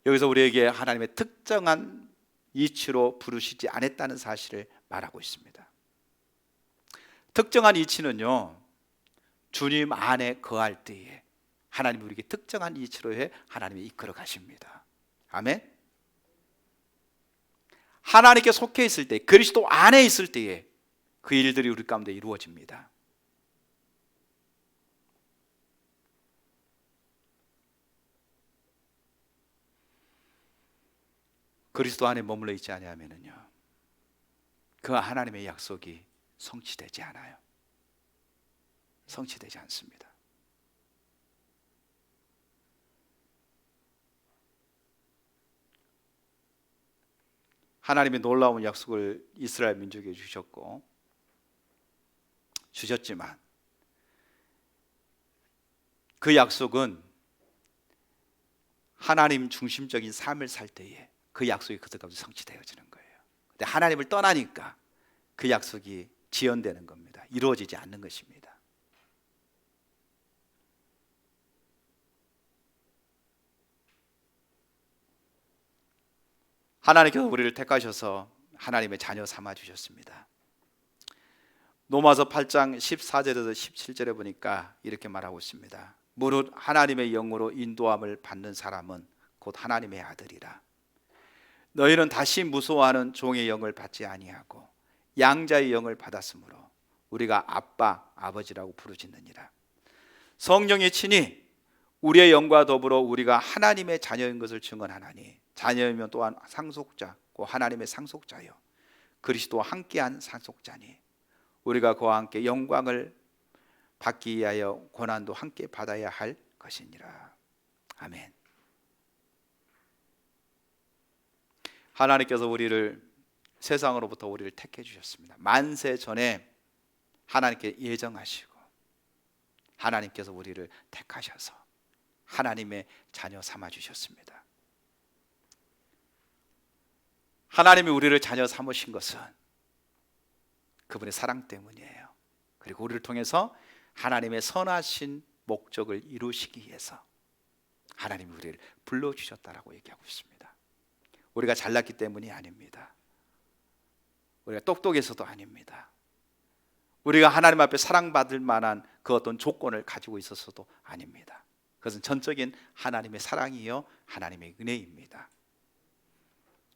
여기서 우리에게 하나님의 특정한 이치로 부르시지 않았다는 사실을 말하고 있습니다. 특정한 이치는요, 주님 안에 거할 때에 하나님이 우리에게 특정한 이치로 해 하나님이 이끌어 가십니다. 아멘. 하나님께 속해 있을 때, 그리스도 안에 있을 때에 그 일들이 우리 가운데 이루어집니다. 그리스도 안에 머물러 있지 아니하면은요, 그 하나님의 약속이 성취되지 않아요. 성취되지 않습니다. 하나님의 놀라운 약속을 이스라엘 민족에게 주셨지만 그 약속은 하나님 중심적인 삶을 살 때에 그 약속이 그들 가운데 성취되어지는 거예요. 근데 하나님을 떠나니까 그 약속이 지연되는 겁니다. 이루어지지 않는 것입니다. 하나님께서 우리를 택하셔서 하나님의 자녀 삼아 주셨습니다. 로마서 8장 14절에서 17절에 보니까 이렇게 말하고 있습니다. 무릇 하나님의 영으로 인도함을 받는 사람은 곧 하나님의 아들이라. 너희는 다시 무서워하는 종의 영을 받지 아니하고 양자의 영을 받았으므로 우리가 아빠, 아버지라고 부르짖느니라. 성령이 친히 우리의 영과 더불어 우리가 하나님의 자녀인 것을 증언하나니 자녀이면 또한 상속자, 곧 하나님의 상속자요 그리스도와 함께한 상속자니 우리가 그와 함께 영광을 받기 위하여 고난도 함께 받아야 할 것이니라. 아멘. 하나님께서 우리를 세상으로부터 우리를 택해 주셨습니다. 만세 전에 하나님께 예정하시고 하나님께서 우리를 택하셔서 하나님의 자녀 삼아 주셨습니다. 하나님이 우리를 자녀 삼으신 것은 그분의 사랑 때문이에요. 그리고 우리를 통해서 하나님의 선하신 목적을 이루시기 위해서 하나님이 우리를 불러주셨다라고 얘기하고 있습니다. 우리가 잘났기 때문이 아닙니다. 우리가 똑똑해서도 아닙니다. 우리가 하나님 앞에 사랑받을 만한 그 어떤 조건을 가지고 있어서도 아닙니다. 그것은 전적인 하나님의 사랑이요 하나님의 은혜입니다.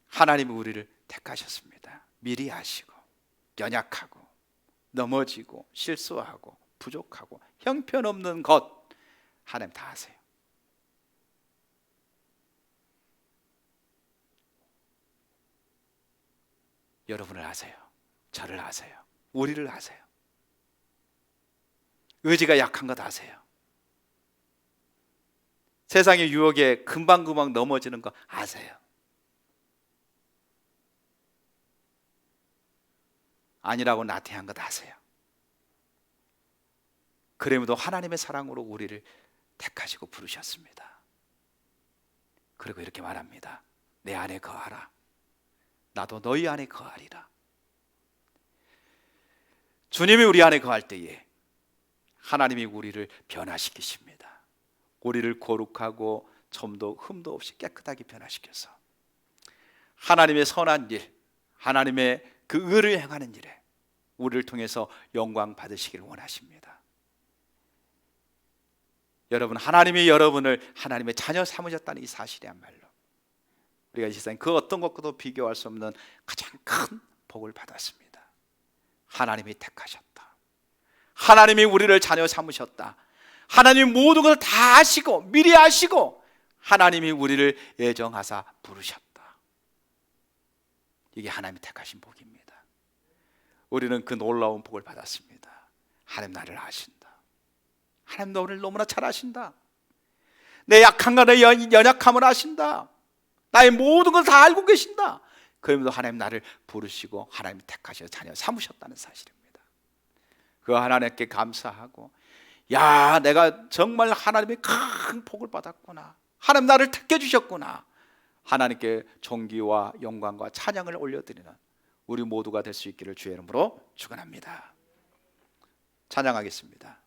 하나님이 우리를 택하셨습니다. 미리 아시고 연약하고 넘어지고 실수하고 부족하고 형편없는 것 하나님 다 아세요. 여러분을 아세요. 저를 아세요. 우리를 아세요. 의지가 약한 것 아세요. 세상의 유혹에 금방금방 넘어지는 거 아세요. 아니라고 나태한 것 아세요. 그럼에도 하나님의 사랑으로 우리를 택하시고 부르셨습니다. 그리고 이렇게 말합니다. 내 안에 거하라. 나도 너희 안에 거하리라. 주님이 우리 안에 거할 때에 하나님이 우리를 변화시키십니다. 우리를 거룩하고 점도 흠도 없이 깨끗하게 변화시켜서 하나님의 선한 일, 하나님의 그 의를 행하는 일에 우리를 통해서 영광 받으시길 원하십니다. 여러분, 하나님이 여러분을 하나님의 자녀 삼으셨다는 이 사실이야말로 우리가 이 세상에 그 어떤 것과도 비교할 수 없는 가장 큰 복을 받았습니다. 하나님이 택하셨다. 하나님이 우리를 자녀 삼으셨다. 하나님이 모든 것을 다 아시고 미리 아시고 하나님이 우리를 예정하사 부르셨다. 이게 하나님이 택하신 복입니다. 우리는 그 놀라운 복을 받았습니다. 하나님 나를 아신다. 하나님 너를 너무나 잘 아신다. 내 약함과 내 연약함을 아신다. 나의 모든 걸 다 알고 계신다. 그러면서 하나님 나를 부르시고 하나님이 택하셔서 자녀 삼으셨다는 사실입니다. 그 하나님께 감사하고, 야, 내가 정말 하나님의 큰 복을 받았구나. 하나님 나를 택해 주셨구나. 하나님께 존귀와 영광과 찬양을 올려드리는 우리 모두가 될 수 있기를 주의 이름으로 축원합니다. 찬양하겠습니다.